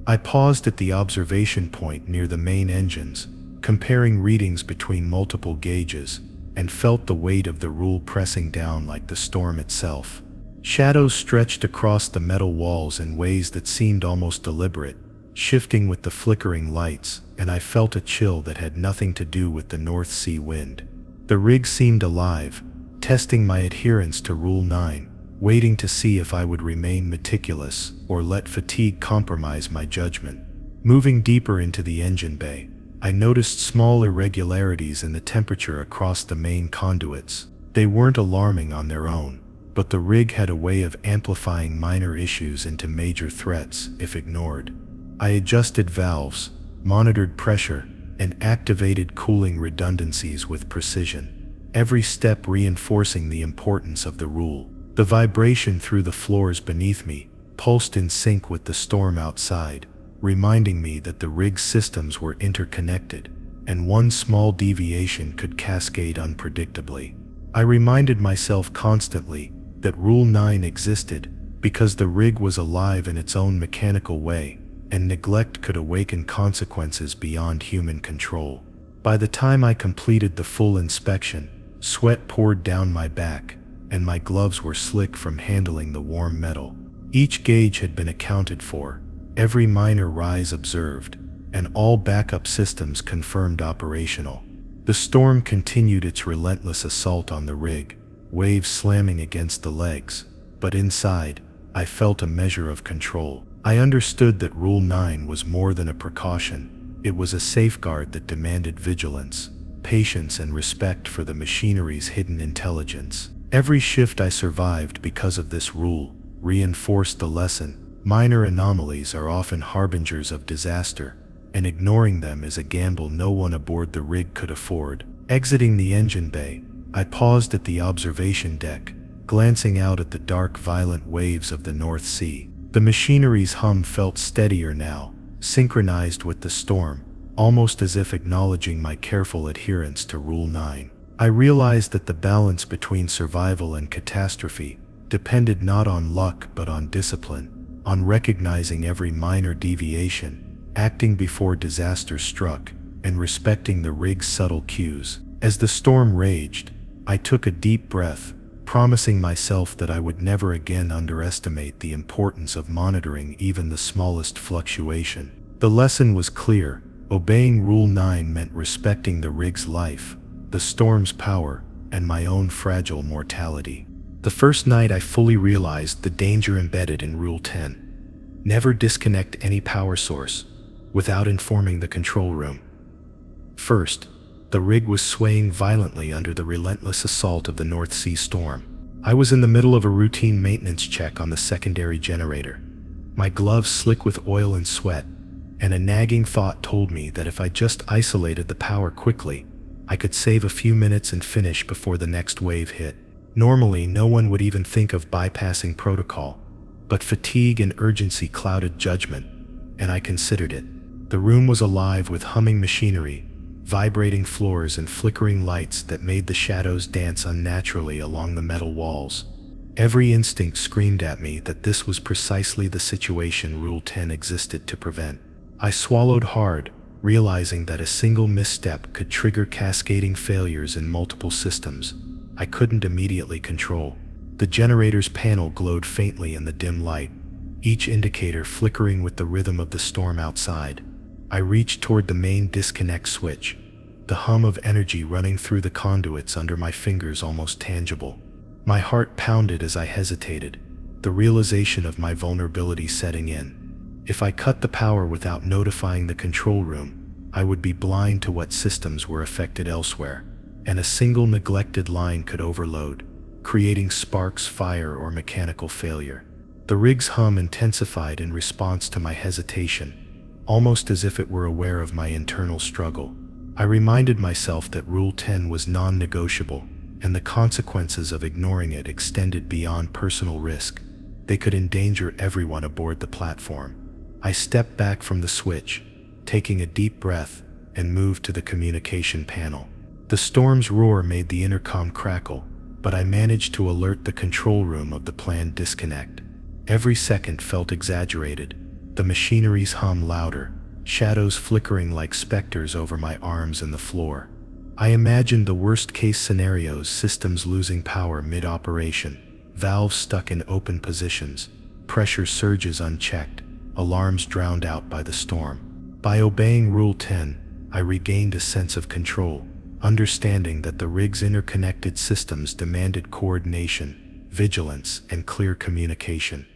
I paused at the observation point near the main engines, comparing readings between multiple gauges, and felt the weight of the rule pressing down like the storm itself. Shadows stretched across the metal walls in ways that seemed almost deliberate, shifting with the flickering lights, and I felt a chill that had nothing to do with the North Sea wind. The rig seemed alive, testing my adherence to Rule 9, waiting to see if I would remain meticulous or let fatigue compromise my judgment. Moving deeper into the engine bay, I noticed small irregularities in the temperature across the main conduits. They weren't alarming on their own, but the rig had a way of amplifying minor issues into major threats if ignored. I adjusted valves, monitored pressure, and activated cooling redundancies with precision, every step reinforcing the importance of the rule. The vibration through the floors beneath me pulsed in sync with the storm outside, reminding me that the rig's systems were interconnected, and one small deviation could cascade unpredictably. I reminded myself constantly that Rule 9 existed because the rig was alive in its own mechanical way, and neglect could awaken consequences beyond human control. By the time I completed the full inspection, sweat poured down my back, and my gloves were slick from handling the warm metal. Each gauge had been accounted for, every minor rise observed, and all backup systems confirmed operational. The storm continued its relentless assault on the rig, waves slamming against the legs, but inside, I felt a measure of control. I understood that Rule 9 was more than a precaution. It was a safeguard that demanded vigilance, patience, and respect for the machinery's hidden intelligence. Every shift I survived because of this rule reinforced the lesson: minor anomalies are often harbingers of disaster, and ignoring them is a gamble no one aboard the rig could afford. Exiting the engine bay, I paused at the observation deck, glancing out at the dark, violent waves of the North Sea. The machinery's hum felt steadier now, synchronized with the storm, almost as if acknowledging my careful adherence to Rule 9. I realized that the balance between survival and catastrophe depended not on luck but on discipline, on recognizing every minor deviation, acting before disaster struck, and respecting the rig's subtle cues. As the storm raged, I took a deep breath, promising myself that I would never again underestimate the importance of monitoring even the smallest fluctuation. The lesson was clear: obeying Rule 9 meant respecting the rig's life, the storm's power, and my own fragile mortality. The first night I fully realized the danger embedded in Rule 10. Never disconnect any power source without informing the control room. First, the rig was swaying violently under the relentless assault of the North Sea storm. I was in the middle of a routine maintenance check on the secondary generator, my gloves slick with oil and sweat, and a nagging thought told me that if I just isolated the power quickly, I could save a few minutes and finish before the next wave hit. Normally, no one would even think of bypassing protocol, but fatigue and urgency clouded judgment, and I considered it. The room was alive with humming machinery, vibrating floors, and flickering lights that made the shadows dance unnaturally along the metal walls. Every instinct screamed at me that this was precisely the situation Rule 10 existed to prevent. I swallowed hard, realizing that a single misstep could trigger cascading failures in multiple systems I couldn't immediately control. The generator's panel glowed faintly in the dim light, each indicator flickering with the rhythm of the storm outside. I reached toward the main disconnect switch, the hum of energy running through the conduits under my fingers almost tangible. My heart pounded as I hesitated, the realization of my vulnerability setting in. If I cut the power without notifying the control room, I would be blind to what systems were affected elsewhere, and a single neglected line could overload, creating sparks, fire, or mechanical failure. The rig's hum intensified in response to my hesitation, almost as if it were aware of my internal struggle. I reminded myself that Rule 10 was non-negotiable, and the consequences of ignoring it extended beyond personal risk. They could endanger everyone aboard the platform. I stepped back from the switch, taking a deep breath, and moved to the communication panel. The storm's roar made the intercom crackle, but I managed to alert the control room of the planned disconnect. Every second felt exaggerated, the machinery's hum louder, shadows flickering like specters over my arms and the floor. I imagined the worst-case scenarios: systems losing power mid-operation, valves stuck in open positions, pressure surges unchecked, alarms drowned out by the storm. By obeying Rule 10, I regained a sense of control, understanding that the rig's interconnected systems demanded coordination, vigilance, and clear communication.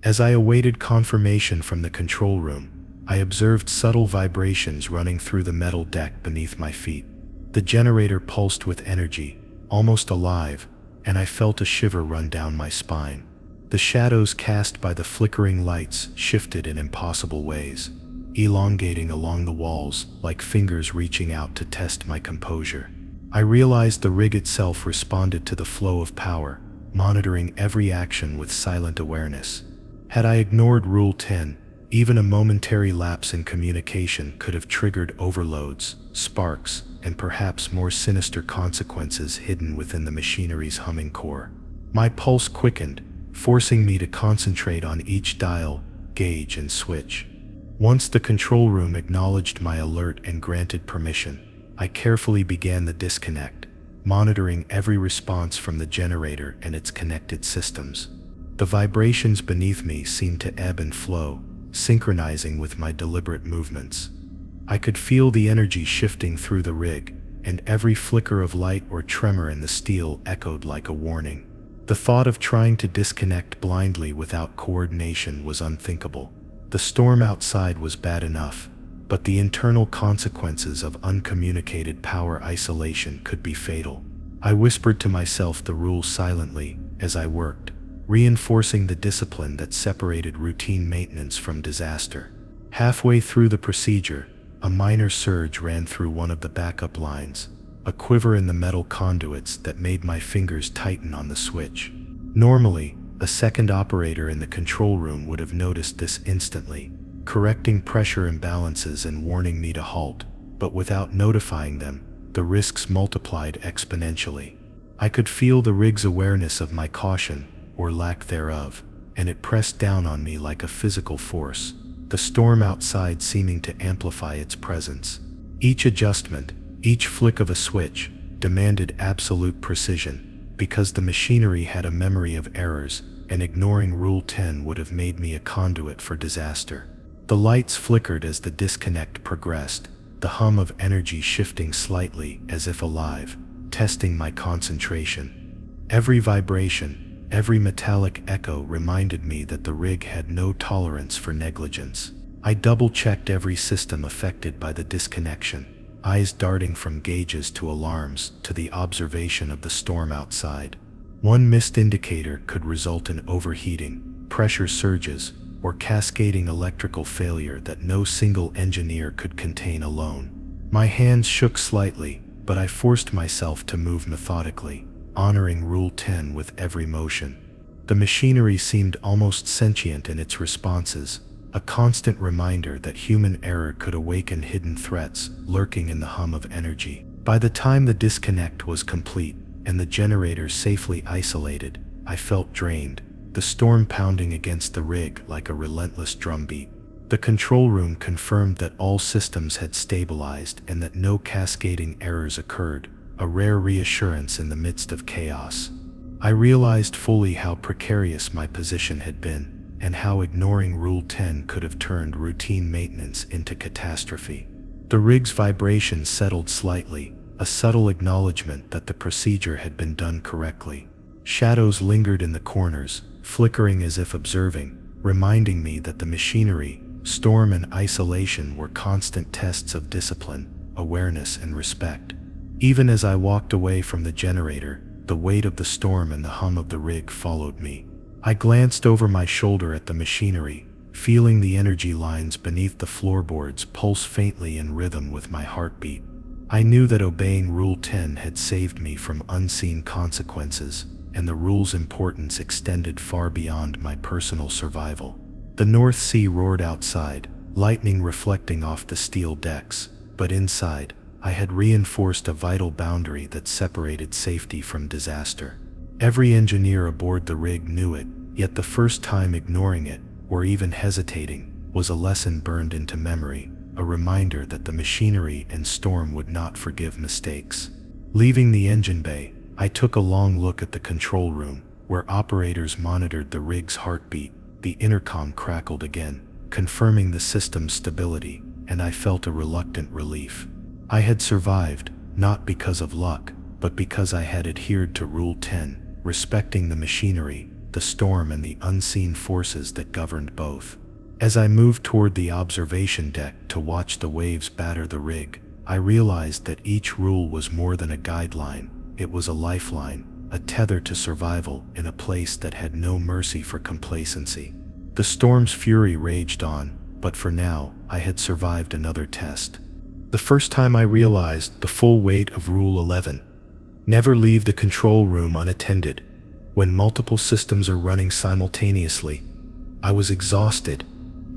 As I awaited confirmation from the control room, I observed subtle vibrations running through the metal deck beneath my feet. The generator pulsed with energy, almost alive, and I felt a shiver run down my spine. The shadows cast by the flickering lights shifted in impossible ways, elongating along the walls like fingers reaching out to test my composure. I realized the rig itself responded to the flow of power, monitoring every action with silent awareness. Had I ignored Rule 10, Even a momentary lapse in communication could have triggered overloads, sparks, and perhaps more sinister consequences hidden within the machinery's humming core. My pulse quickened, forcing me to concentrate on each dial, gauge, and switch. Once the control room acknowledged my alert and granted permission, I carefully began the disconnect, monitoring every response from the generator and its connected systems. The vibrations beneath me seemed to ebb and flow, synchronizing with my deliberate movements. I could feel the energy shifting through the rig, and every flicker of light or tremor in the steel echoed like a warning. The thought of trying to disconnect blindly without coordination was unthinkable. The storm outside was bad enough, but the internal consequences of uncommunicated power isolation could be fatal. I whispered to myself the rules silently as I worked, reinforcing the discipline that separated routine maintenance from disaster. Halfway through the procedure, a minor surge ran through one of the backup lines, a quiver in the metal conduits that made my fingers tighten on the switch. Normally, a second operator in the control room would have noticed this instantly, correcting pressure imbalances and warning me to halt, but without notifying them, the risks multiplied exponentially. I could feel the rig's awareness of my caution, or lack thereof, and it pressed down on me like a physical force, the storm outside seeming to amplify its presence. Each adjustment, each flick of a switch, demanded absolute precision, because the machinery had a memory of errors, and ignoring Rule 10 would have made me a conduit for disaster. The lights flickered as the disconnect progressed, the hum of energy shifting slightly as if alive, testing my concentration. Every vibration, every metallic echo reminded me that the rig had no tolerance for negligence. I double-checked every system affected by the disconnection, eyes darting from gauges to alarms to the observation of the storm outside. One missed indicator could result in overheating, pressure surges, or cascading electrical failure that no single engineer could contain alone. My hands shook slightly, but I forced myself to move methodically, honoring Rule 10 with every motion. The machinery seemed almost sentient in its responses, a constant reminder that human error could awaken hidden threats lurking in the hum of energy. By the time the disconnect was complete and the generator safely isolated, I felt drained, the storm pounding against the rig like a relentless drumbeat. The control room confirmed that all systems had stabilized and that no cascading errors occurred, a rare reassurance in the midst of chaos. I realized fully how precarious my position had been, and how ignoring Rule 10 could have turned routine maintenance into catastrophe. The rig's vibrations settled slightly, a subtle acknowledgement that the procedure had been done correctly. Shadows lingered in the corners, flickering as if observing, reminding me that the machinery, storm, and isolation were constant tests of discipline, awareness, and respect. Even as I walked away from the generator, the weight of the storm and the hum of the rig followed me. I glanced over my shoulder at the machinery, feeling the energy lines beneath the floorboards pulse faintly in rhythm with my heartbeat. I knew that obeying Rule 10 had saved me from unseen consequences, and the rule's importance extended far beyond my personal survival. The North Sea roared outside, lightning reflecting off the steel decks, but inside, I had reinforced a vital boundary that separated safety from disaster. Every engineer aboard the rig knew it, yet the first time ignoring it, or even hesitating, was a lesson burned into memory, a reminder that the machinery and storm would not forgive mistakes. Leaving the engine bay, I took a long look at the control room, where operators monitored the rig's heartbeat. The intercom crackled again, confirming the system's stability, and I felt a reluctant relief. I had survived, not because of luck, but because I had adhered to Rule 10, respecting the machinery, the storm, and the unseen forces that governed both. As I moved toward the observation deck to watch the waves batter the rig, I realized that each rule was more than a guideline. It was a lifeline, a tether to survival in a place that had no mercy for complacency. The storm's fury raged on, but for now, I had survived another test. The first time I realized the full weight of Rule 11. Never leave the control room unattended. When multiple systems are running simultaneously, I was exhausted,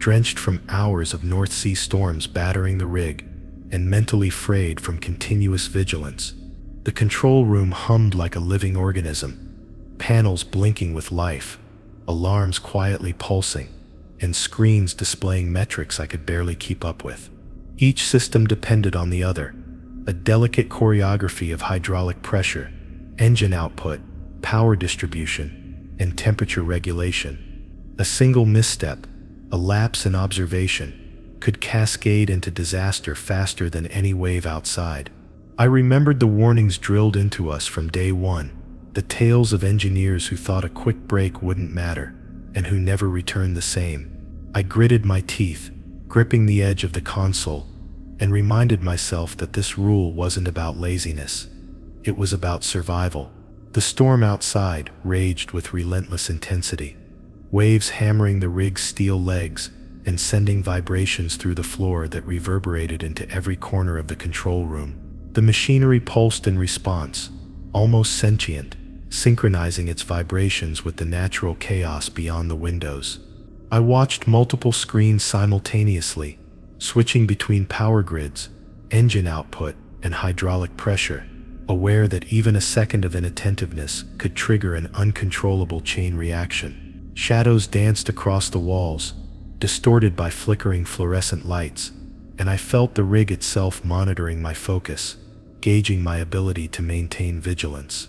drenched from hours of North Sea storms battering the rig, and mentally frayed from continuous vigilance. The control room hummed like a living organism, panels blinking with life, alarms quietly pulsing, and screens displaying metrics I could barely keep up with. Each system depended on the other, a delicate choreography of hydraulic pressure, engine output, power distribution, and temperature regulation. A single misstep, a lapse in observation, could cascade into disaster faster than any wave outside. I remembered the warnings drilled into us from day one, the tales of engineers who thought a quick break wouldn't matter, and who never returned the same. I gritted my teeth, gripping the edge of the console, and reminded myself that this rule wasn't about laziness. It was about survival. The storm outside raged with relentless intensity, waves hammering the rig's steel legs and sending vibrations through the floor that reverberated into every corner of the control room. The machinery pulsed in response, almost sentient, synchronizing its vibrations with the natural chaos beyond the windows. I watched multiple screens simultaneously, switching between power grids, engine output, and hydraulic pressure, aware that even a second of inattentiveness could trigger an uncontrollable chain reaction. Shadows danced across the walls, distorted by flickering fluorescent lights, and I felt the rig itself monitoring my focus, gauging my ability to maintain vigilance.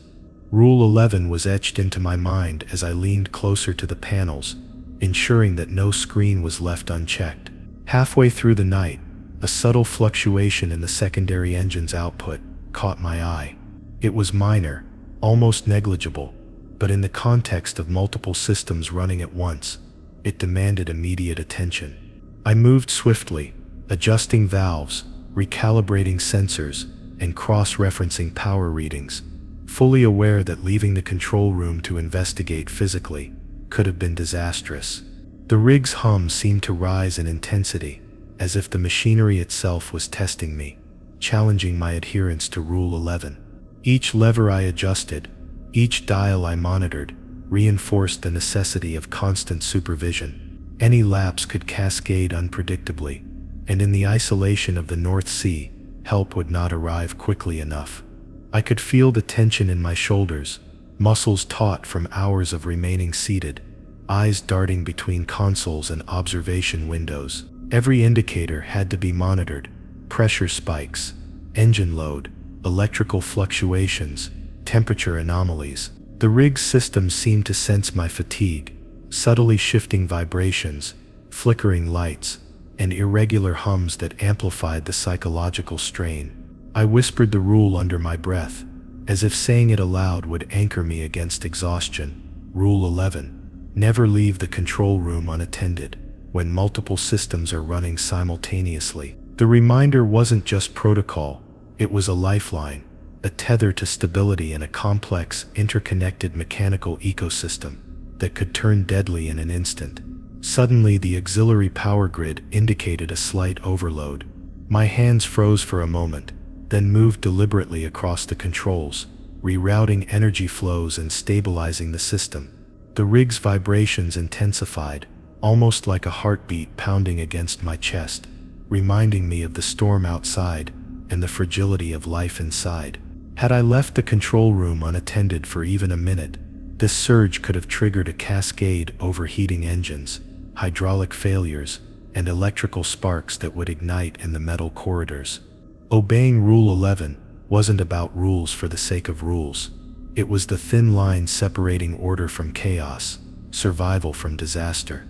Rule 11 was etched into my mind as I leaned closer to the panels, ensuring that no screen was left unchecked. Halfway through the night, a subtle fluctuation in the secondary engine's output caught my eye. It was minor, almost negligible, but in the context of multiple systems running at once, it demanded immediate attention. I moved swiftly, adjusting valves, recalibrating sensors, and cross-referencing power readings, fully aware that leaving the control room to investigate physically could have been disastrous. The rig's hum seemed to rise in intensity, as if the machinery itself was testing me, challenging my adherence to Rule 11. Each lever I adjusted, each dial I monitored, reinforced the necessity of constant supervision. Any lapse could cascade unpredictably, and in the isolation of the North Sea, help would not arrive quickly enough. I could feel the tension in my shoulders, muscles taut from hours of remaining seated, eyes darting between consoles and observation windows. Every indicator had to be monitored: pressure spikes, engine load, electrical fluctuations, temperature anomalies. The rig's system seemed to sense my fatigue, subtly shifting vibrations, flickering lights, and irregular hums that amplified the psychological strain. I whispered the rule under my breath, as if saying it aloud would anchor me against exhaustion. Rule 11. Never leave the control room unattended when multiple systems are running simultaneously. The reminder wasn't just protocol, it was a lifeline, a tether to stability in a complex, interconnected mechanical ecosystem that could turn deadly in an instant. Suddenly, the auxiliary power grid indicated a slight overload. My hands froze for a moment, then moved deliberately across the controls, rerouting energy flows and stabilizing the system. The rig's vibrations intensified, almost like a heartbeat pounding against my chest, reminding me of the storm outside and the fragility of life inside. Had I left the control room unattended for even a minute, this surge could have triggered a cascade of overheating engines, hydraulic failures, and electrical sparks that would ignite in the metal corridors. Obeying Rule 11 wasn't about rules for the sake of rules. It was the thin line separating order from chaos, survival from disaster.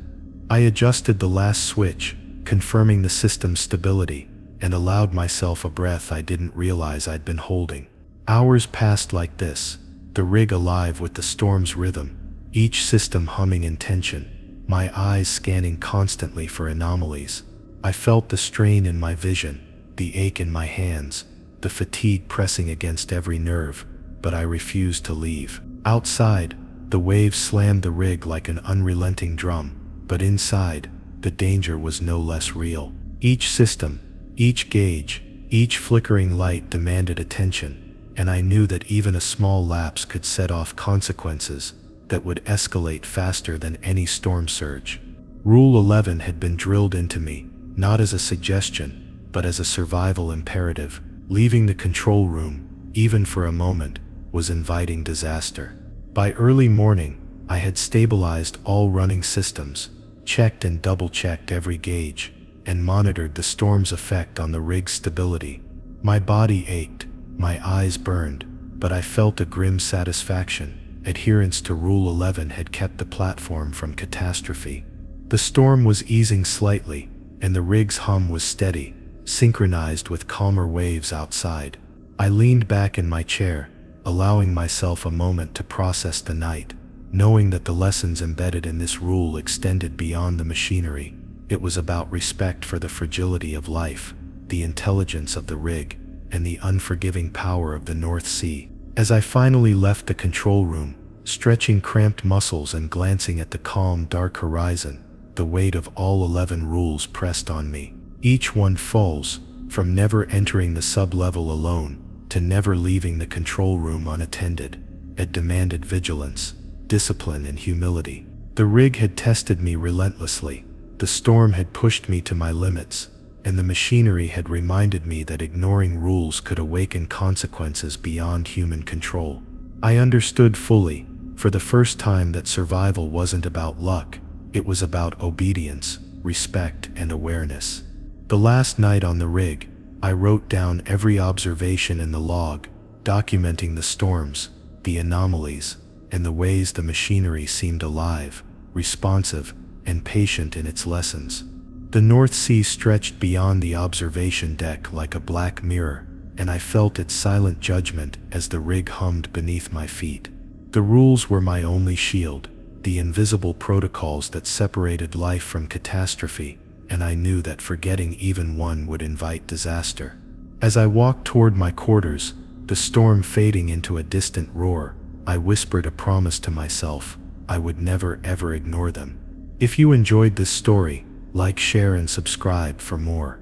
I adjusted the last switch, confirming the system's stability, and allowed myself a breath I didn't realize I'd been holding. Hours passed like this, the rig alive with the storm's rhythm, each system humming in tension, my eyes scanning constantly for anomalies. I felt the strain in my vision, the ache in my hands, the fatigue pressing against every nerve, but I refused to leave. Outside, the waves slammed the rig like an unrelenting drum, but inside, the danger was no less real. Each system, each gauge, each flickering light demanded attention, and I knew that even a small lapse could set off consequences that would escalate faster than any storm surge. Rule 11 had been drilled into me, not as a suggestion, but as a survival imperative. Leaving the control room, even for a moment, was inviting disaster. By early morning, I had stabilized all running systems, checked and double-checked every gauge, and monitored the storm's effect on the rig's stability. My body ached, my eyes burned, but I felt a grim satisfaction. Adherence to Rule 11 had kept the platform from catastrophe. The storm was easing slightly, and the rig's hum was steady, synchronized with calmer waves outside. I leaned back in my chair, allowing myself a moment to process the night, knowing that the lessons embedded in this rule extended beyond the machinery. It was about respect for the fragility of life, the intelligence of the rig, and the unforgiving power of the North Sea. As I finally left the control room, stretching cramped muscles and glancing at the calm, dark horizon, the weight of all 11 rules pressed on me. Each one falls, from never entering the sub-level alone, to never leaving the control room unattended. It demanded vigilance, discipline, and humility. The rig had tested me relentlessly, the storm had pushed me to my limits, and the machinery had reminded me that ignoring rules could awaken consequences beyond human control. I understood fully, for the first time, that survival wasn't about luck, it was about obedience, respect, and awareness. The last night on the rig, I wrote down every observation in the log, documenting the storms, the anomalies, and the ways the machinery seemed alive, responsive, and patient in its lessons. The North Sea stretched beyond the observation deck like a black mirror, and I felt its silent judgment as the rig hummed beneath my feet. The rules were my only shield, the invisible protocols that separated life from catastrophe, and I knew that forgetting even one would invite disaster. As I walked toward my quarters, the storm fading into a distant roar, I whispered a promise to myself: I would never ever ignore them. If you enjoyed this story, like, share, and subscribe for more.